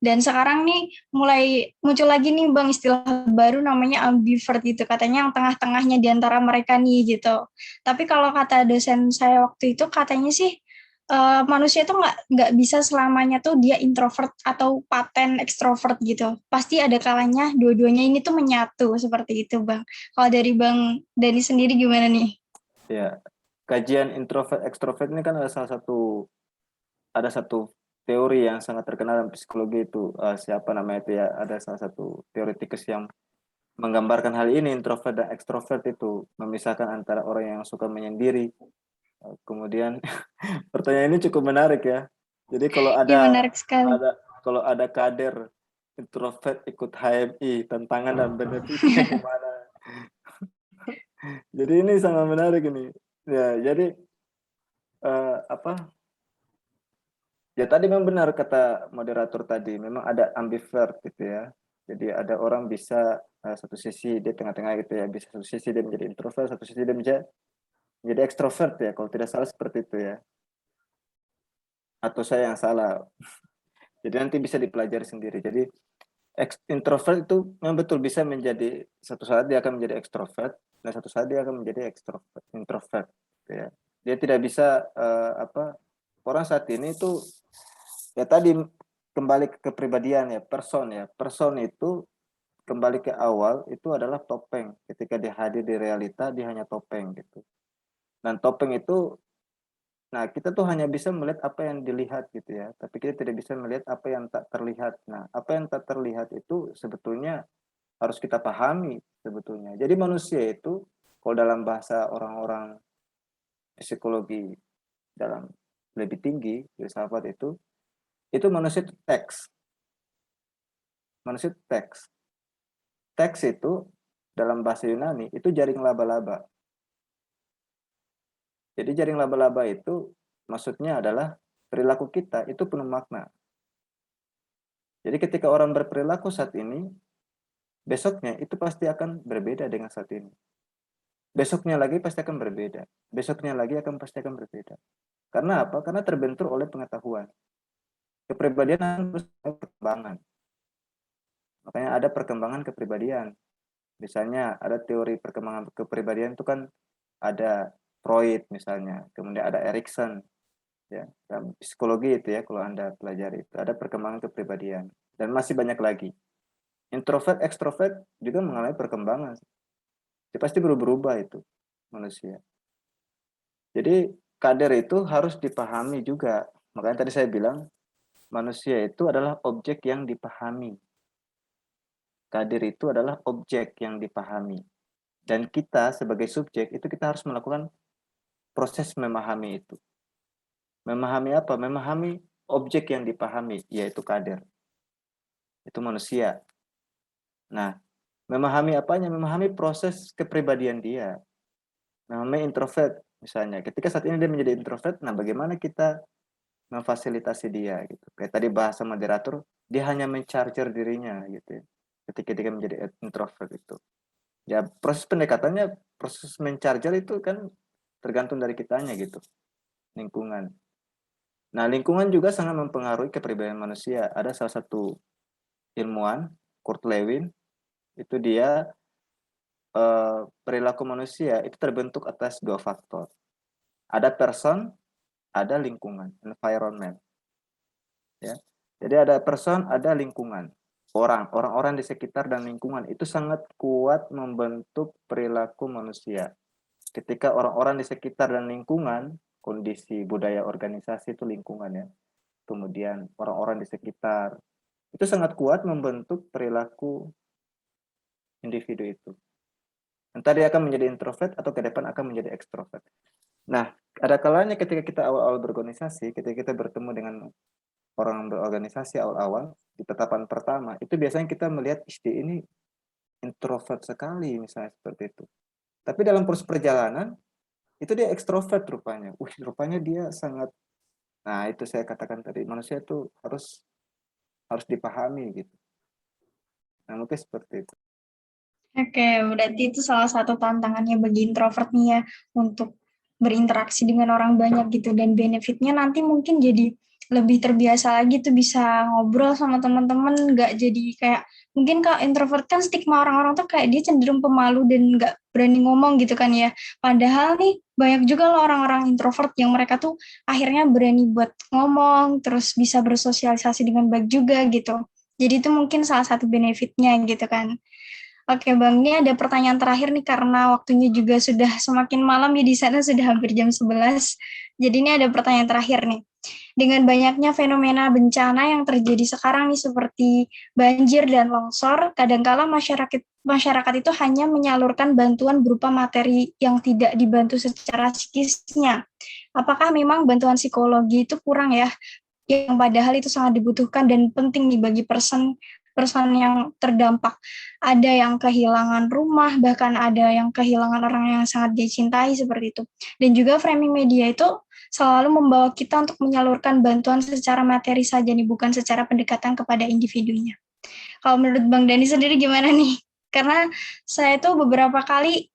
Dan sekarang nih mulai muncul lagi nih Bang istilah baru namanya ambivert gitu, katanya yang tengah-tengahnya di antara mereka nih gitu. Tapi kalau kata dosen saya waktu itu katanya sih manusia tuh nggak bisa selamanya tuh dia introvert atau paten ekstrovert gitu. Pasti ada kalanya dua-duanya ini tuh menyatu seperti itu Bang. Kalau dari Bang Dani sendiri gimana nih? ya. Kajian introvert ekstrovert ini kan ada satu teori yang sangat terkenal dalam psikologi itu, siapa namanya itu ya, ada salah satu teoritikus yang menggambarkan hal ini, introvert dan ekstrovert itu memisahkan antara orang yang suka menyendiri. Kemudian pertanyaan ini cukup menarik ya. Jadi Iya menarik sekali. kalau ada kader introvert ikut HMI, tantangan dan benefitnya gimana? Jadi ini sangat menarik ini. Ya, jadi apa? Ya tadi memang benar kata moderator tadi, memang ada ambivert gitu ya. Jadi ada orang bisa satu sisi dia tengah-tengah gitu ya, bisa satu sisi dia menjadi introvert, satu sisi dia menjadi ekstrovert ya, kalau tidak salah seperti itu ya. Atau saya yang salah. Jadi nanti bisa dipelajari sendiri. Jadi introvert itu memang betul bisa menjadi, satu saat dia akan menjadi ekstrovert dan satu saat dia akan menjadi introvert gitu ya. Dia tidak bisa orang saat ini itu ya tadi kembali ke kepribadian ya, person ya. Person itu kembali ke awal itu adalah topeng. Ketika dia hadir di realita dia hanya topeng gitu. Dan topeng itu, nah kita tuh hanya bisa melihat apa yang dilihat gitu ya, tapi kita tidak bisa melihat apa yang tak terlihat. Nah, apa yang tak terlihat itu sebetulnya harus kita pahami sebetulnya. Jadi manusia itu kalau dalam bahasa orang-orang psikologi dalam lebih tinggi filsafat itu manusia itu teks. manusia itu teks. Teks itu dalam bahasa Yunani itu jaring laba-laba. Jadi jaring laba-laba itu maksudnya adalah perilaku kita itu penuh makna. Jadi ketika orang berperilaku saat ini, besoknya itu pasti akan berbeda dengan saat ini. Besoknya lagi pasti akan berbeda. Besoknya lagi pasti akan berbeda. Karena apa? Karena terbentur oleh pengetahuan. Kepribadian terus perkembangan. Makanya ada perkembangan kepribadian. Misalnya ada teori perkembangan kepribadian itu kan ada Freud misalnya, kemudian ada Erikson, ya, dalam psikologi itu ya kalau Anda pelajari itu ada perkembangan kepribadian dan masih banyak lagi. Introvert, ekstrovert juga mengalami perkembangan. Dia pasti berubah-ubah itu manusia. Jadi kader itu harus dipahami juga. Makanya tadi saya bilang manusia itu adalah objek yang dipahami. Kader itu adalah objek yang dipahami. Dan kita sebagai subjek itu kita harus melakukan proses memahami itu. Memahami apa? Memahami objek yang dipahami, yaitu kader. Itu manusia. Nah, memahami apanya? Memahami proses kepribadian dia. Memahami introvert misalnya. Ketika saat ini dia menjadi introvert, nah bagaimana kita memfasilitasi dia gitu. Kayak tadi bahasa moderator, dia hanya mencharger dirinya gitu ya. Ketika dia menjadi introvert itu. Ya proses pendekatannya, proses mencharger itu kan tergantung dari kitanya gitu. Lingkungan. Nah, lingkungan juga sangat mempengaruhi kepribadian manusia. Ada salah satu ilmuwan, Kurt Lewin, itu dia perilaku manusia itu terbentuk atas dua faktor. Ada person, ada lingkungan, environment. Ya. Jadi ada person, ada lingkungan. Orang-orang di sekitar dan lingkungan itu sangat kuat membentuk perilaku manusia. Ketika orang-orang di sekitar dan lingkungan, kondisi budaya organisasi itu lingkungan ya. Kemudian orang-orang di sekitar itu sangat kuat membentuk perilaku individu itu. Entah dia akan menjadi introvert atau ke depan akan menjadi ekstrovert. Nah, ada kalanya ketika kita awal-awal berorganisasi, ketika kita bertemu dengan orang berorganisasi awal-awal di tetapan pertama, itu biasanya kita melihat dia ini introvert sekali misalnya seperti itu. Tapi dalam proses perjalanan itu dia ekstrovert rupanya. Rupanya dia sangat. Nah, itu saya katakan tadi manusia itu harus dipahami gitu. Nah, mungkin seperti itu. Oke, berarti itu salah satu tantangannya bagi introvert nih ya, untuk berinteraksi dengan orang banyak gitu, dan benefitnya nanti mungkin jadi lebih terbiasa lagi tuh bisa ngobrol sama teman-teman, nggak jadi kayak, mungkin kalau introvert kan stigma orang-orang tuh kayak dia cenderung pemalu dan nggak berani ngomong gitu kan ya. Padahal nih banyak juga loh orang-orang introvert yang mereka tuh akhirnya berani buat ngomong, terus bisa bersosialisasi dengan baik juga gitu. Jadi itu mungkin salah satu benefitnya gitu kan. Oke Bang, ini ada pertanyaan terakhir nih karena waktunya juga sudah semakin malam ya, di sana sudah hampir jam 11. Jadi ini ada pertanyaan terakhir nih. Dengan banyaknya fenomena bencana yang terjadi sekarang nih seperti banjir dan longsor, kadangkala masyarakat itu hanya menyalurkan bantuan berupa materi yang tidak dibantu secara psikisnya. Apakah memang bantuan psikologi itu kurang ya? Yang padahal itu sangat dibutuhkan dan penting nih bagi person yang terdampak. Ada yang kehilangan rumah, bahkan ada yang kehilangan orang yang sangat dicintai seperti itu. Dan juga framing media itu selalu membawa kita untuk menyalurkan bantuan secara materi saja nih, bukan secara pendekatan kepada individunya. Kalau menurut Bang Dani sendiri gimana nih? Karena saya tuh beberapa kali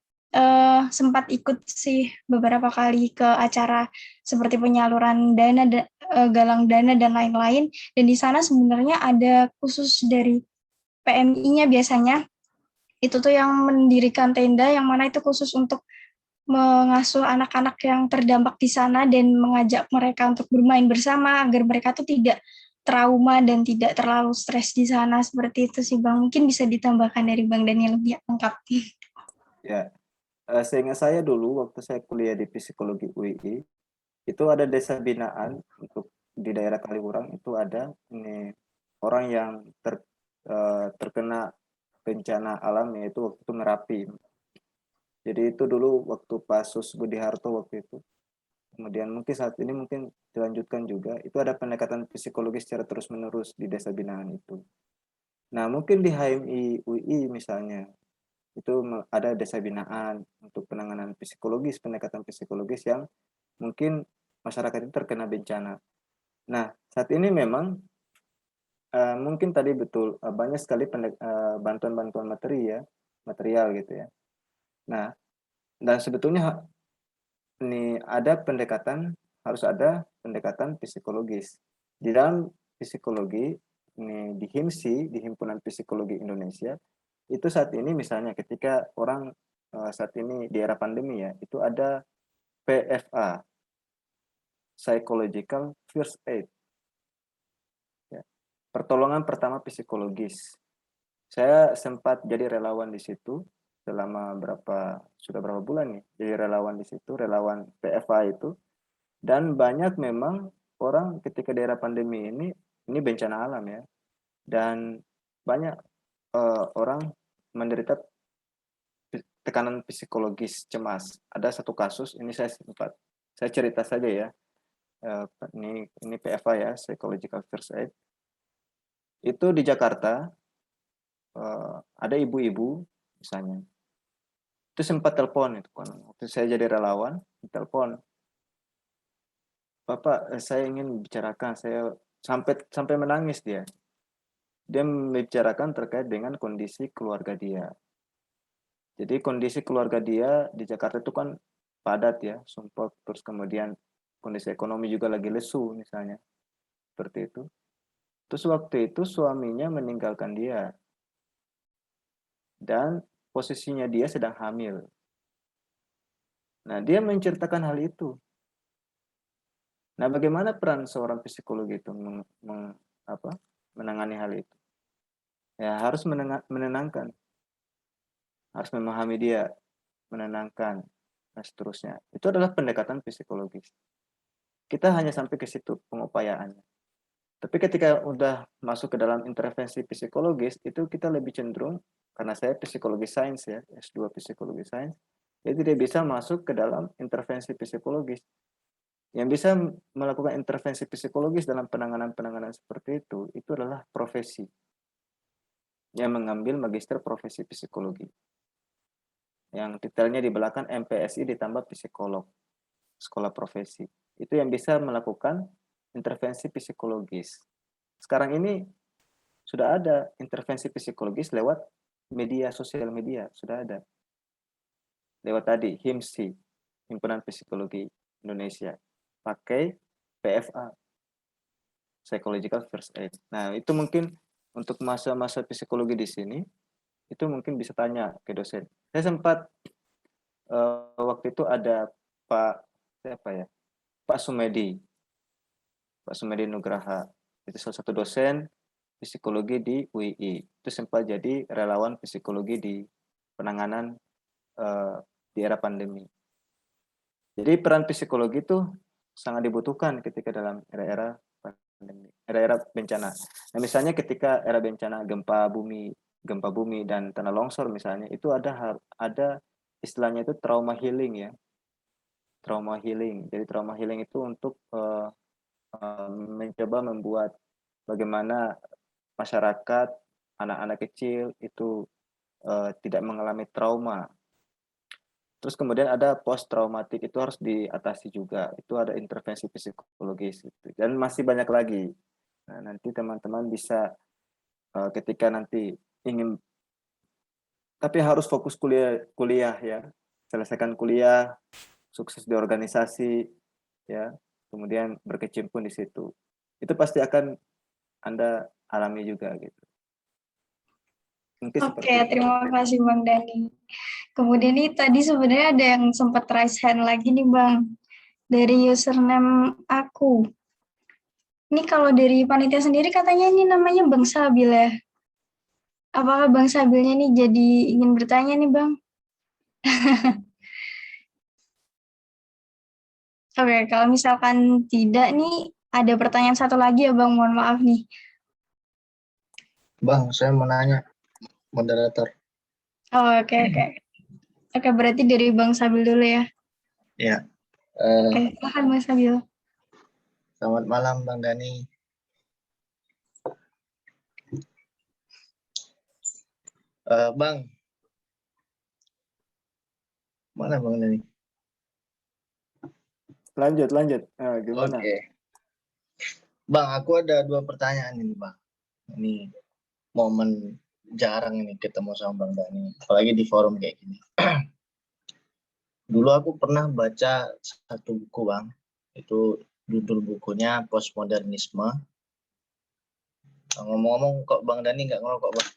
sempat ikut sih beberapa kali ke acara seperti penyaluran dana, galang dana dan lain-lain. Dan di sana sebenarnya ada khusus dari PMI-nya biasanya. Itu tuh yang mendirikan tenda yang mana itu khusus untuk mengasuh anak-anak yang terdampak di sana dan mengajak mereka untuk bermain bersama agar mereka tuh tidak trauma dan tidak terlalu stres di sana. Seperti itu sih Bang. Mungkin bisa ditambahkan dari Bang Daniel lebih lengkap. Ya, seingat saya dulu waktu saya kuliah di psikologi UI, itu ada desa binaan untuk di daerah Kaliurang itu ada ini orang yang terkena bencana alam yaitu waktu itu Merapi. Jadi itu dulu waktu Pasus Budi Harto waktu itu. Kemudian mungkin saat ini mungkin dilanjutkan juga itu ada pendekatan psikologis secara terus-menerus di desa binaan itu. Nah, mungkin di HMI UI misalnya, itu ada desa binaan untuk penanganan psikologis, pendekatan psikologis yang mungkin masyarakat itu terkena bencana. Nah, saat ini memang mungkin tadi betul banyak sekali bantuan-bantuan material gitu ya. Nah, dan sebetulnya ini harus ada pendekatan psikologis. Di dalam psikologi ini di HIMSI, di Himpunan Psikologi Indonesia, itu saat ini misalnya ketika orang saat ini di era pandemi ya, itu ada PFA, Psychological First Aid, ya, pertolongan pertama psikologis. Saya sempat jadi relawan di situ selama sudah berapa bulan nih, jadi relawan di situ, relawan PFA itu, dan banyak memang orang ketika daerah pandemi ini bencana alam ya, dan banyak orang menderita tekanan psikologis cemas. Ada satu kasus, ini saya cerita saja ya, ini PFA ya, Psychological First Aid. Itu di Jakarta, ada ibu-ibu misalnya, itu sempat telepon itu kan, waktu saya jadi relawan, telepon, Bapak, saya ingin bicarakan, saya sampai menangis dia. Dia membicarakan terkait dengan kondisi keluarga dia. Jadi kondisi keluarga dia di Jakarta itu kan padat ya, sumpah, terus kemudian kondisi ekonomi juga lagi lesu misalnya, seperti itu. Terus waktu itu suaminya meninggalkan dia, dan posisinya dia sedang hamil. Nah, dia menceritakan hal itu. Nah, bagaimana peran seorang psikolog itu menangani hal itu? Ya, harus menenangkan, harus memahami dia, menenangkan, dan seterusnya. Itu adalah pendekatan psikologis. Kita hanya sampai ke situ pengupayaannya. Tapi ketika udah masuk ke dalam intervensi psikologis, itu kita lebih cenderung, karena saya psikologi sains ya, S2 psikologi sains, jadi tidak bisa masuk ke dalam intervensi psikologis. Yang bisa melakukan intervensi psikologis dalam penanganan-penanganan seperti itu adalah profesi yang mengambil magister profesi psikologi. Yang detailnya di belakang MPSI ditambah psikolog, sekolah profesi. Itu yang bisa melakukan intervensi psikologis. Sekarang ini sudah ada intervensi psikologis lewat media sosial media, sudah ada. Lewat tadi, HIMSI, Himpunan Psikologi Indonesia. Pakai PFA, Psychological First Aid. Nah, itu mungkin untuk masa-masa psikologi di sini, itu mungkin bisa tanya ke dosen. Saya sempat waktu itu ada Pak siapa ya? Pak Sumedi. Pak Sumedi Nugraha. Itu salah satu dosen psikologi di UI. Itu sempat jadi relawan psikologi di penanganan di era pandemi. Jadi peran psikologi itu sangat dibutuhkan ketika dalam era-era pandemi, era-era bencana. Nah, misalnya ketika era bencana gempa bumi dan tanah longsor misalnya, itu ada istilahnya itu trauma healing ya. Trauma healing. Jadi trauma healing itu untuk mencoba membuat bagaimana masyarakat, anak-anak kecil itu tidak mengalami trauma. Terus kemudian ada post traumatik, itu harus diatasi juga. Itu ada intervensi psikologis gitu. Dan masih banyak lagi. Nah, nanti teman-teman bisa ketika nanti ingin, tapi harus fokus kuliah ya. Selesaikan kuliah, sukses di organisasi ya. Kemudian berkecimpung di situ. Itu pasti akan Anda alami juga gitu. Mungkin Oke, seperti itu. terima kasih Bang Dani. Kemudian nih tadi sebenarnya ada yang sempat raise hand lagi nih Bang, dari username aku. Ini kalau dari panitia sendiri katanya ini namanya Bang Sabil ya. Apakah Bang Sabilnya nih jadi ingin bertanya nih Bang? Oke, kalau misalkan tidak nih, ada pertanyaan satu lagi ya Bang, mohon maaf nih. Bang, saya mau nanya, moderator. Oh, oke. Oke, berarti dari Bang Sabil dulu ya. Ya. Oke, silakan Bang Sabil. Selamat malam, Bang Dani. Bang, mana Bang Dani? Lanjut. Gimana? Oke. Bang, aku ada 2 pertanyaan ini, Bang. Ini momen jarang ini ketemu sama Bang Dani, apalagi di forum kayak gini. Dulu aku pernah baca satu buku, Bang. Itu judul bukunya Postmodernisme. Ngomong-ngomong, kok Bang Dani nggak ngerokok, Bang?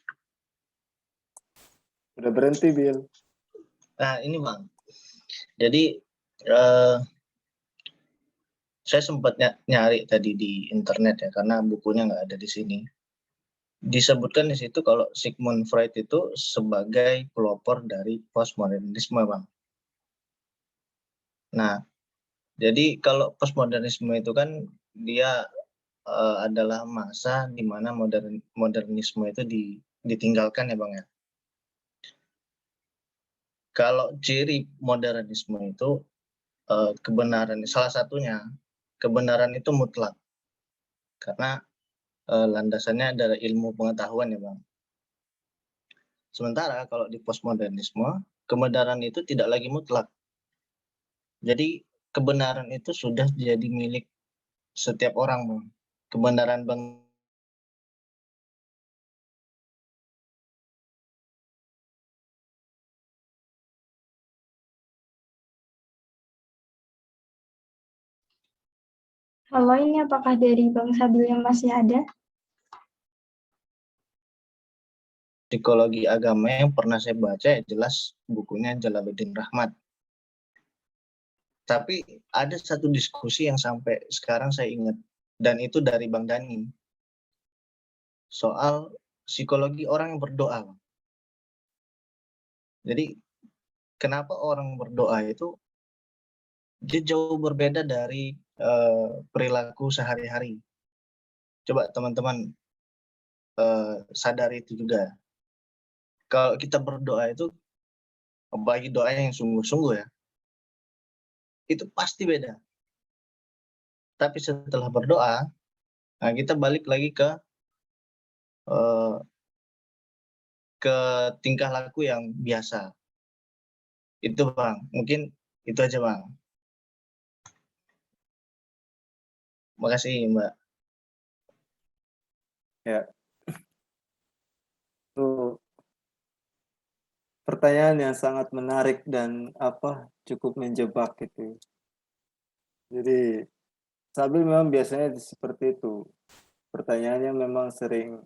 Udah berhenti, Bil. Nah, ini Bang. Jadi, eh, saya sempat nyari tadi di internet ya, karena bukunya nggak ada di sini. Disebutkan di situ kalau Sigmund Freud itu sebagai pelopor dari postmodernisme, Bang. Nah, jadi kalau postmodernisme itu kan dia adalah masa di mana modernisme itu ditinggalkan ya, Bang ya. Kalau ciri modernisme itu kebenaran, salah satunya kebenaran itu mutlak karena landasannya adalah ilmu pengetahuan ya, Bang. Sementara kalau di postmodernisme kebenaran itu tidak lagi mutlak. Jadi kebenaran itu sudah jadi milik setiap orang, Bang. Kebenaran Bang Halo, ini apakah dari Bang Sabil yang masih ada? psikologi agama yang pernah saya baca ya jelas bukunya Jalaluddin Rahmat. Tapi ada satu diskusi yang sampai sekarang saya ingat dan itu dari Bang Dani soal psikologi orang yang berdoa. Jadi kenapa orang berdoa itu dia jauh berbeda dari perilaku sehari-hari. Coba teman-teman sadari itu juga. Kalau kita berdoa itu bagi doa yang sungguh-sungguh ya, itu pasti beda. Tapi setelah berdoa, nah kita balik lagi ke tingkah laku yang biasa. Itu Bang, mungkin itu aja Bang. Makasih Mbak. Ya, itu pertanyaan yang sangat menarik dan cukup menjebak gitu. Jadi Sabil memang biasanya seperti itu. Pertanyaannya memang sering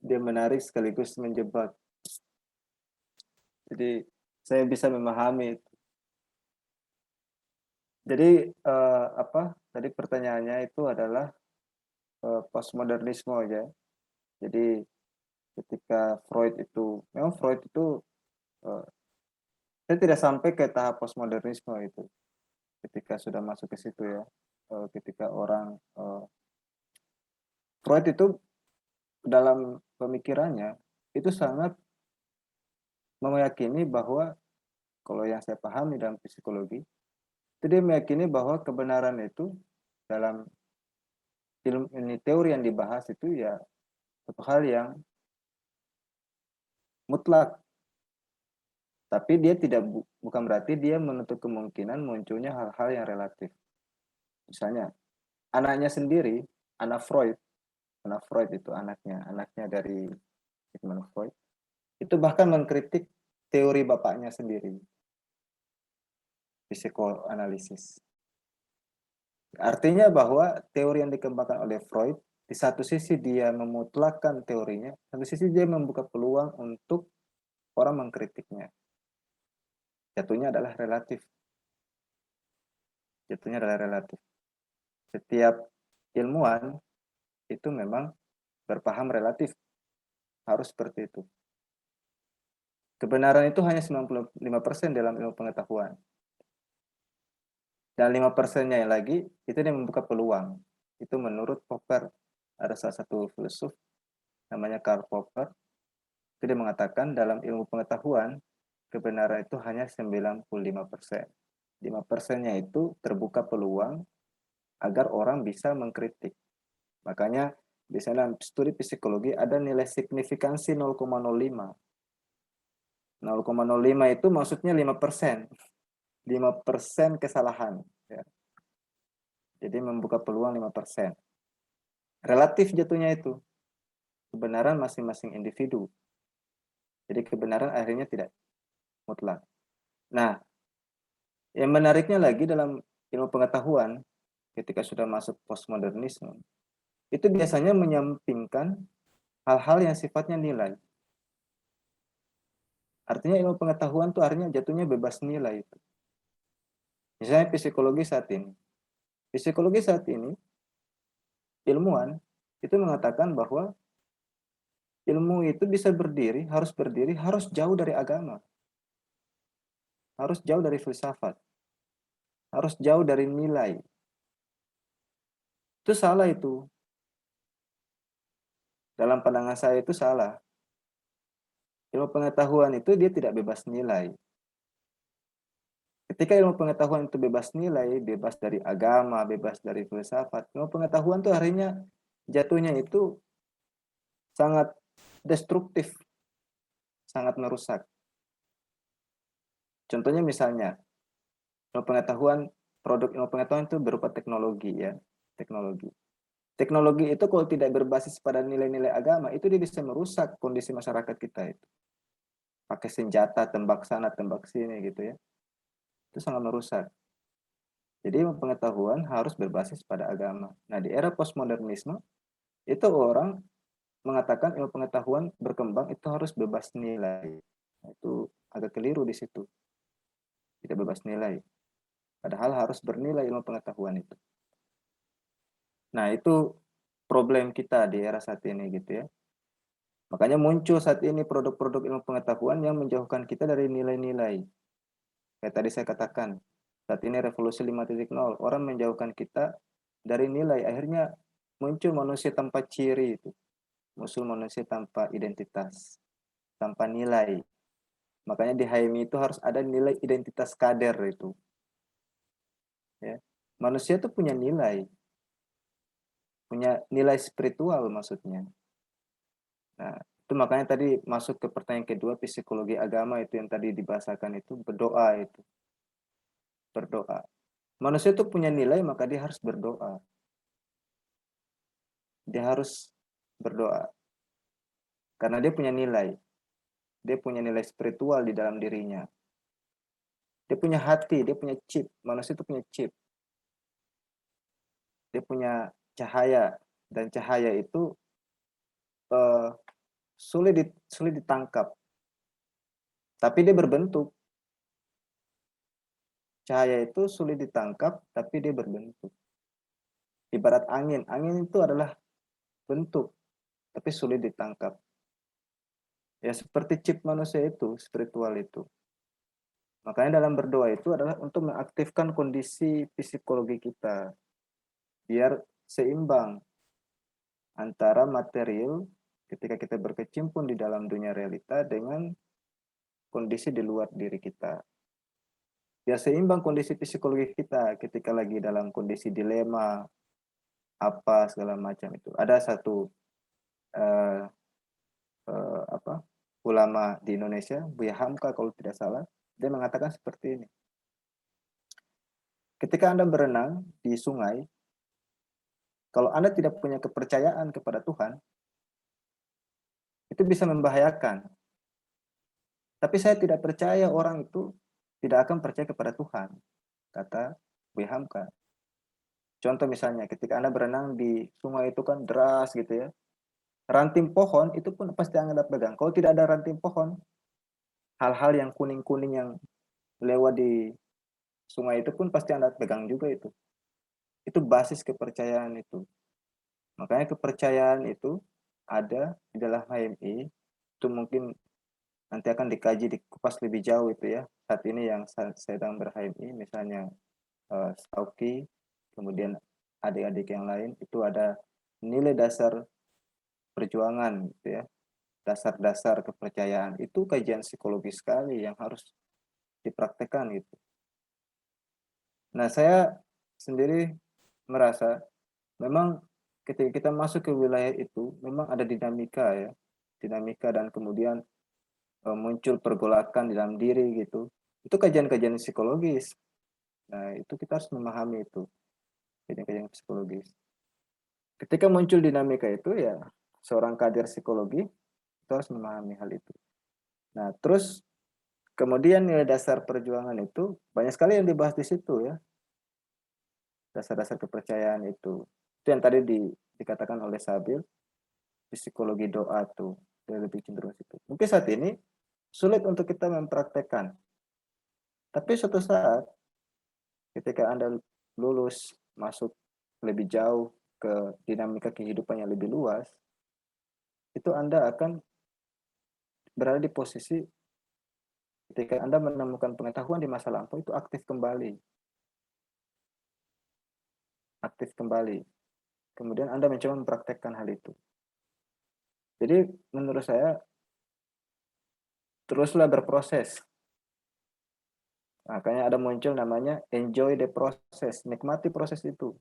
dia menarik sekaligus menjebak. Jadi saya bisa memahami. Jadi tadi pertanyaannya itu adalah postmodernisme aja. Jadi ketika memang Freud itu saya tidak sampai ke tahap postmodernisme itu. Ketika sudah masuk ke situ ya, ketika orang Freud itu dalam pemikirannya itu sangat meyakini bahwa kalau yang saya pahami dalam psikologi, itu dia meyakini bahwa kebenaran itu dalam ilmu ini teori yang dibahas itu ya satu hal yang mutlak. Tapi dia bukan berarti dia menutup kemungkinan munculnya hal-hal yang relatif. Misalnya, anaknya sendiri, anak Freud itu anaknya dari Sigmund Freud, itu bahkan mengkritik teori bapaknya sendiri, psikoanalisis. Artinya bahwa teori yang dikembangkan oleh Freud, di satu sisi dia memutlakkan teorinya, satu sisi dia membuka peluang untuk orang mengkritiknya. Jatuhnya adalah relatif. Setiap ilmuwan itu memang berpaham relatif. Harus seperti itu. Kebenaran itu hanya 95% dalam ilmu pengetahuan. Dan 5%-nya lagi, itu yang membuka peluang. Itu menurut Popper. Ada salah satu filsuf, namanya Karl Popper. Itu dia mengatakan dalam ilmu pengetahuan, kebenaran itu hanya 95%. 5%-nya itu terbuka peluang agar orang bisa mengkritik. Makanya Biasanya dalam studi psikologi ada nilai signifikansi 0,05. 0,05 itu maksudnya 5%. 5% kesalahan. Ya. Jadi membuka peluang 5%. Relatif jatuhnya itu. Kebenaran masing-masing individu. Jadi kebenaran akhirnya tidak mutlak. Nah, yang menariknya lagi dalam ilmu pengetahuan, ketika sudah masuk postmodernisme, itu biasanya menyampingkan hal-hal yang sifatnya nilai. Artinya ilmu pengetahuan itu artinya jatuhnya bebas nilai itu. Misalnya psikologi saat ini. Psikologi saat ini, ilmuwan itu mengatakan bahwa ilmu itu bisa berdiri, harus jauh dari agama. Harus jauh dari filsafat. Harus jauh dari nilai. Itu salah itu. Dalam pandangan saya itu salah. Ilmu pengetahuan itu dia tidak bebas nilai. Ketika ilmu pengetahuan itu bebas nilai, bebas dari agama, bebas dari filsafat, ilmu pengetahuan itu akhirnya jatuhnya itu sangat destruktif, sangat merusak. Contohnya misalnya, produk ilmu pengetahuan itu berupa teknologi ya, teknologi. Teknologi itu kalau tidak berbasis pada nilai-nilai agama, itu dia bisa merusak kondisi masyarakat kita itu. Pakai senjata, tembak sana, tembak sini gitu ya. Itu sangat merusak. Jadi pengetahuan harus berbasis pada agama. Nah, di era postmodernisme, itu orang mengatakan ilmu pengetahuan berkembang itu harus bebas nilai. Nah, itu agak keliru di situ. Tidak bebas nilai. Padahal harus bernilai ilmu pengetahuan itu. Nah, itu problem kita di era saat ini gitu ya. Makanya muncul saat ini produk-produk ilmu pengetahuan yang menjauhkan kita dari nilai-nilai. Kayak tadi saya katakan, saat ini revolusi 5.0, orang menjauhkan kita dari nilai. Akhirnya muncul manusia tanpa ciri itu. Muncul manusia tanpa identitas, tanpa nilai. Makanya di HMI itu harus ada nilai identitas kader itu. Ya. Manusia itu punya nilai spiritual maksudnya. Nah, itu makanya tadi masuk ke pertanyaan kedua, psikologi agama itu yang tadi dibahasakan itu berdoa itu. Berdoa. Manusia itu punya nilai, maka dia harus berdoa. Dia harus berdoa. Karena dia punya nilai. Dia punya nilai spiritual di dalam dirinya. Dia punya hati, dia punya chip. Manusia itu punya chip. Dia punya cahaya. Dan cahaya itu sulit ditangkap. Tapi dia berbentuk. Cahaya itu sulit ditangkap, tapi dia berbentuk. Ibarat angin. Angin itu adalah bentuk, tapi sulit ditangkap. Ya seperti chip manusia itu, spiritual itu. Makanya dalam berdoa itu adalah untuk mengaktifkan kondisi psikologi kita. Biar seimbang antara material ketika kita berkecimpung di dalam dunia realita dengan kondisi di luar diri kita. Biar seimbang kondisi psikologi kita ketika lagi dalam kondisi dilema, apa segala macam itu. Ada satu ulama di Indonesia, Buya Hamka kalau tidak salah, dia mengatakan seperti ini. Ketika Anda berenang di sungai, kalau Anda tidak punya kepercayaan kepada Tuhan, itu bisa membahayakan. Tapi saya tidak percaya orang itu tidak akan percaya kepada Tuhan, kata Buya Hamka. Contoh misalnya, ketika Anda berenang di sungai itu kan deras gitu ya, ranting pohon itu pun pasti Anda pegang. Kalau tidak ada ranting pohon, hal-hal yang kuning-kuning yang lewat di sungai itu pun pasti Anda pegang juga itu. Itu basis kepercayaan itu. Makanya kepercayaan itu ada di dalam HMI, itu mungkin nanti akan dikaji, dikupas lebih jauh itu ya. Saat ini yang sedang ber-HMI, misalnya Sauki, kemudian adik-adik yang lain, itu ada nilai dasar perjuangan gitu ya. Dasar-dasar kepercayaan. Itu kajian psikologi sekali yang harus dipraktekkan gitu. Nah, saya sendiri merasa memang ketika kita masuk ke wilayah itu memang ada dinamika ya, dinamika dan kemudian muncul pergolakan di dalam diri gitu. Itu kajian-kajian psikologis. Nah, itu kita harus memahami itu, kajian-kajian psikologis. Ketika muncul dinamika itu ya seorang kader psikologi itu harus memahami hal itu. Nah, terus kemudian nilai dasar perjuangan itu banyak sekali yang dibahas di situ ya. Dasar-dasar kepercayaan itu. Itu yang tadi dikatakan oleh Sabil, di psikologi doa tuh, dia lebih cenderung situ. Mungkin saat ini sulit untuk kita mempraktekkan. Tapi suatu saat ketika Anda lulus, masuk lebih jauh ke dinamika kehidupan yang lebih luas, itu Anda akan berada di posisi ketika Anda menemukan pengetahuan di masa lampau itu aktif kembali. Aktif kembali. Kemudian Anda mencoba mempraktekkan hal itu. Jadi menurut saya teruslah berproses. Makanya ada muncul namanya enjoy the process, nikmati proses itu.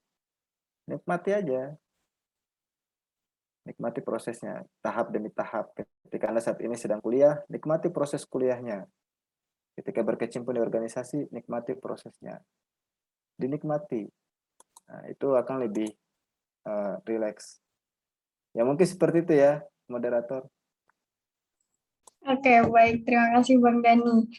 Nikmati aja. Nikmati prosesnya, tahap demi tahap. Ketika Anda saat ini sedang kuliah, nikmati proses kuliahnya. Ketika berkecimpung di organisasi, nikmati prosesnya. Dinikmati. Nah, itu akan lebih rileks. Ya mungkin seperti itu ya, moderator. Oke, baik. Terima kasih Bang Dani.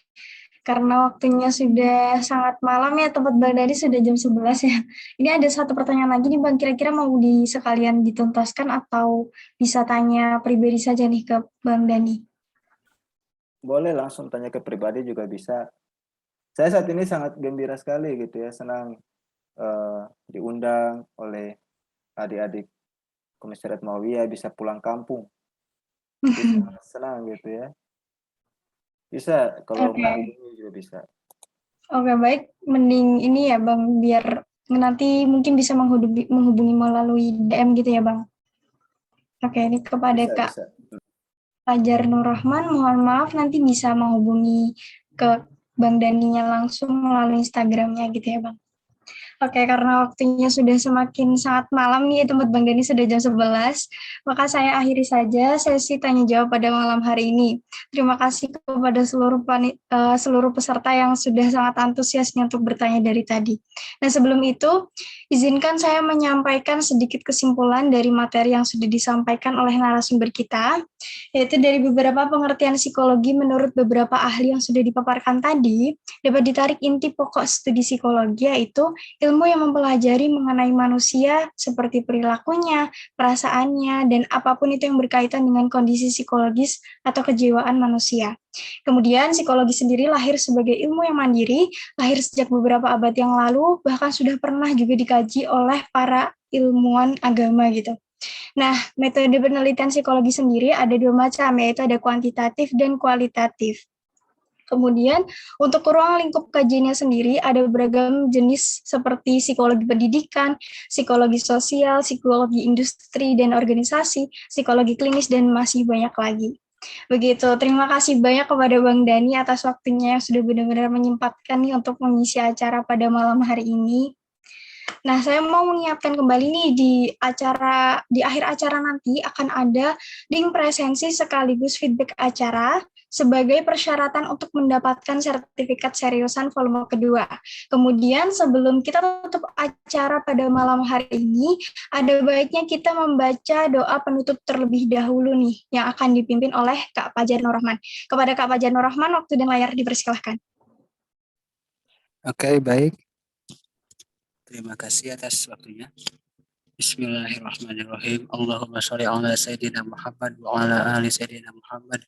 Karena waktunya sudah sangat malam ya, tempat Bang Dani sudah jam 11 ya. Ini ada satu pertanyaan lagi nih Bang, kira-kira mau sekalian dituntaskan atau bisa tanya pribadi saja nih ke Bang Dani? Boleh langsung tanya ke pribadi juga bisa. Saya saat ini sangat gembira sekali gitu ya, senang diundang oleh adik-adik Komisariat Mawiyah bisa pulang kampung. Jadi sangat senang gitu ya. Bisa kalau Oke. menghubungi juga bisa. Oke, baik. Mending ini ya Bang, biar nanti mungkin bisa menghubungi melalui DM gitu ya Bang. Oke, ini kepada Bisa, Kak bisa. Fajar Nur Rahman, mohon maaf nanti bisa menghubungi ke Bang Daninya langsung melalui Instagramnya gitu ya Bang. Oke, karena waktunya sudah semakin sangat malam nih, tempat Bang Dani sudah jam 11, maka saya akhiri saja sesi tanya jawab pada malam hari ini. Terima kasih kepada seluruh peserta yang sudah sangat antusiasnya untuk bertanya dari tadi. Nah, sebelum itu, izinkan saya menyampaikan sedikit kesimpulan dari materi yang sudah disampaikan oleh narasumber kita, yaitu dari beberapa pengertian psikologi menurut beberapa ahli yang sudah dipaparkan tadi, dapat ditarik inti pokok studi psikologi yaitu ilmu yang mempelajari mengenai manusia seperti perilakunya, perasaannya, dan apapun itu yang berkaitan dengan kondisi psikologis atau kejiwaan manusia. Kemudian psikologi sendiri lahir sebagai ilmu yang mandiri, lahir sejak beberapa abad yang lalu, bahkan sudah pernah juga dikaji oleh para ilmuwan agama gitu. Nah, metode penelitian psikologi sendiri ada dua macam, yaitu ada kuantitatif dan kualitatif. Kemudian untuk ruang lingkup kajiannya sendiri ada beragam jenis seperti psikologi pendidikan, psikologi sosial, psikologi industri dan organisasi, psikologi klinis, dan masih banyak lagi. Begitu, terima kasih banyak kepada Bang Dani atas waktunya yang sudah benar-benar menyempatkan nih untuk mengisi acara pada malam hari ini. Nah, saya mau mengingatkan kembali nih di akhir acara nanti akan ada link presensi sekaligus feedback acara sebagai persyaratan untuk mendapatkan sertifikat seriusan volume kedua. Kemudian sebelum kita tutup acara pada malam hari ini, ada baiknya kita membaca doa penutup terlebih dahulu nih yang akan dipimpin oleh Kak Fajar Nur Rahman. Kepada Kak Fajar Nur Rahman, waktu dan layar dipersilahkan. Oke, baik. Terima kasih atas waktunya. Bismillahirrahmanirrahim. Allahumma sholli ala sayyidina Muhammad wa ala ali sayyidina Muhammad.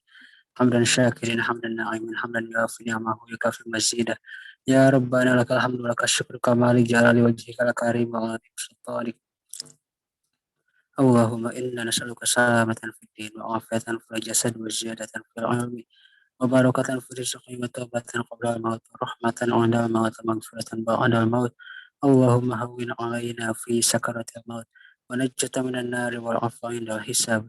Hamdan syakirin, hamdan na'imin, hamdan yuafi ni'amahu yukafi mazidah. Ya Rabbana lakal hamdu lakal syukru kamali jalali wajhika lakarim wa ala sultanik. Allahumma inna nas'aluka salamatan fid din wa afiyatan fil jasad wa ziyadatan fil ilmi wa barakatan fil rizqi wa taubatan qabla al-maut wa rahmatan 'inda al-maut wa maghfiratan ba'da al-maut. Allahumma hawwin 'alaina fi sakaratil maut wa najjata minan nari wal 'afwa 'inda al-hisab.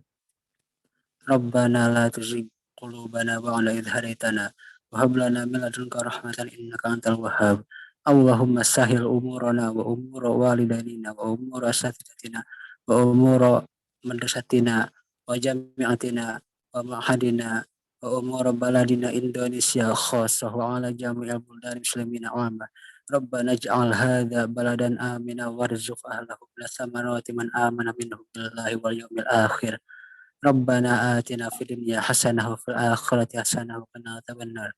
Rabbana la tuzigh qulubana ba'da idh hadaytana wa hab lana min ladunka rahmatan innaka antal wahhab. Allahumma sahhil umurana wa umura walidaina wa umura asatidatina وأمور مدرستنا وجامعتنا ومعهدنا وأمور بلدنا إندونيسيا خاصة وعلى جميع البلدان المسلمين عامة. ربنا اجعل هذا بلدا آمنا وارزق أهله من الثمرات من آمن منهم بالله واليوم الآخر. ربنا آتنا في الدنيا حسنة وفي الآخرة حسنة وقنا عذاب النار.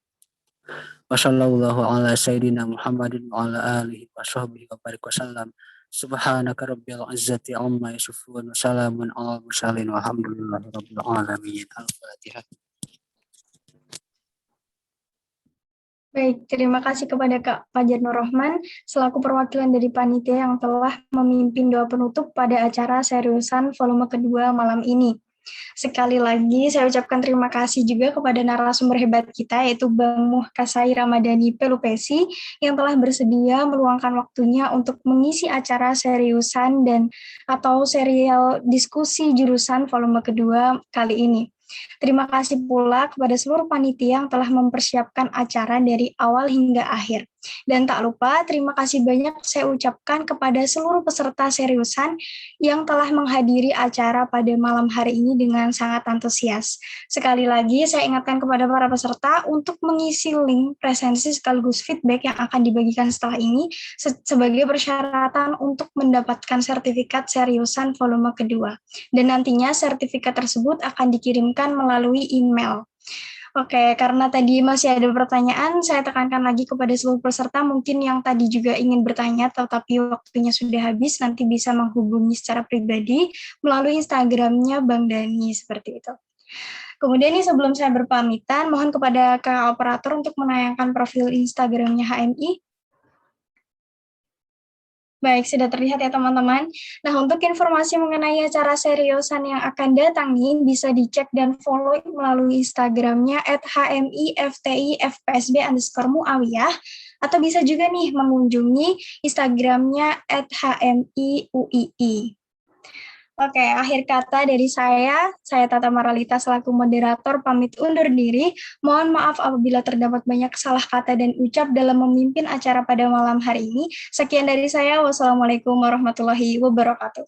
وصلى الله على سيدنا محمد وعلى آله وصحبه وبارك وسلم. سبحانك رب العزة عما يصفون وسلام على المرسلين والحمد لله رب العالمين. Al-Fatihah. Baik, terima kasih kepada Kak Fajar Nur Rahman selaku perwakilan dari panitia yang telah memimpin doa penutup pada acara seriusan volume kedua malam ini. Sekali lagi saya ucapkan terima kasih juga kepada narasumber hebat kita yaitu Bang Muhkasai Ramadhani Pelupesi yang telah bersedia meluangkan waktunya untuk mengisi acara seriusan dan atau serial diskusi jurusan volume kedua kali ini. Terima kasih pula kepada seluruh panitia yang telah mempersiapkan acara dari awal hingga akhir. Dan tak lupa, terima kasih banyak saya ucapkan kepada seluruh peserta seriusan yang telah menghadiri acara pada malam hari ini dengan sangat antusias. Sekali lagi, saya ingatkan kepada para peserta untuk mengisi link presensi sekaligus feedback yang akan dibagikan setelah ini sebagai persyaratan untuk mendapatkan sertifikat seriusan volume kedua. Dan nantinya sertifikat tersebut akan dikirimkan melalui email. Oke, karena tadi masih ada pertanyaan, saya tekankan lagi kepada seluruh peserta mungkin yang tadi juga ingin bertanya, tetapi waktunya sudah habis, nanti bisa menghubungi secara pribadi melalui Instagramnya Bang Dani, seperti itu. Kemudian nih sebelum saya berpamitan, mohon kepada Kak Operator untuk menayangkan profil Instagramnya HMI. Baik, sudah terlihat ya teman-teman. Nah, untuk informasi mengenai acara seriusan yang akan datang nih, bisa dicek dan follow melalui Instagramnya @hmiftifpsb_muawiyah, atau bisa juga nih mengunjungi Instagramnya @hmiuii. Oke, akhir kata dari saya Tata Maralita selaku moderator pamit undur diri. Mohon maaf apabila terdapat banyak salah kata dan ucap dalam memimpin acara pada malam hari ini. Sekian dari saya. Wassalamualaikum warahmatullahi wabarakatuh.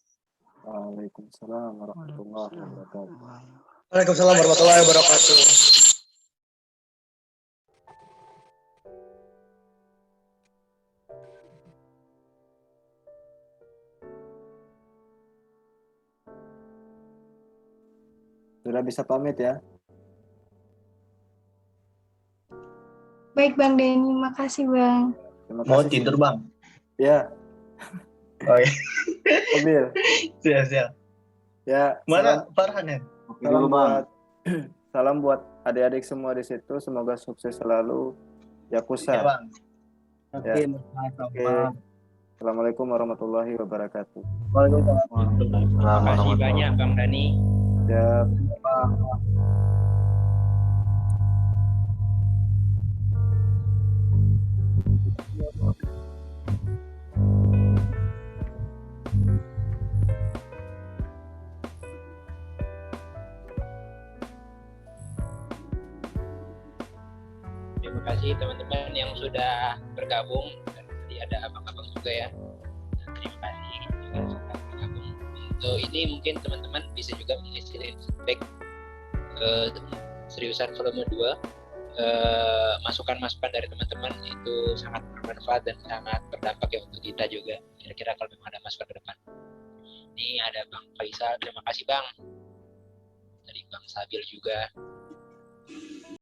Waalaikumsalam warahmatullahi wabarakatuh. Waalaikumsalam warahmatullahi wabarakatuh. Sudah bisa pamit ya? Baik Bang Denny, makasih Bang. Terima Mau kasih. tidur, Bang? Ya, Oh iya. mobil. Siap. Ya, Mana Farhan ya? salam buat adik-adik semua di situ. Semoga sukses selalu. Yakuza. Ya, Bang. Ya. Oke. Assalamualaikum warahmatullahi wabarakatuh. Terima kasih banyak Bang Dani. Ya. Terima kasih teman-teman yang sudah bergabung. Dan tadi ada abang-abang juga ya. Terima kasih juga sudah bergabung. Untuk ini mungkin teman-teman bisa juga mengisi feedback seriusan volume 2. Masukan-masukan dari teman-teman itu sangat bermanfaat dan sangat berdampak ya untuk kita juga. Kira-kira kalau memang ada masukan ke depan. Ini ada Bang Faisal, terima kasih Bang. Tadi Bang Sabil juga.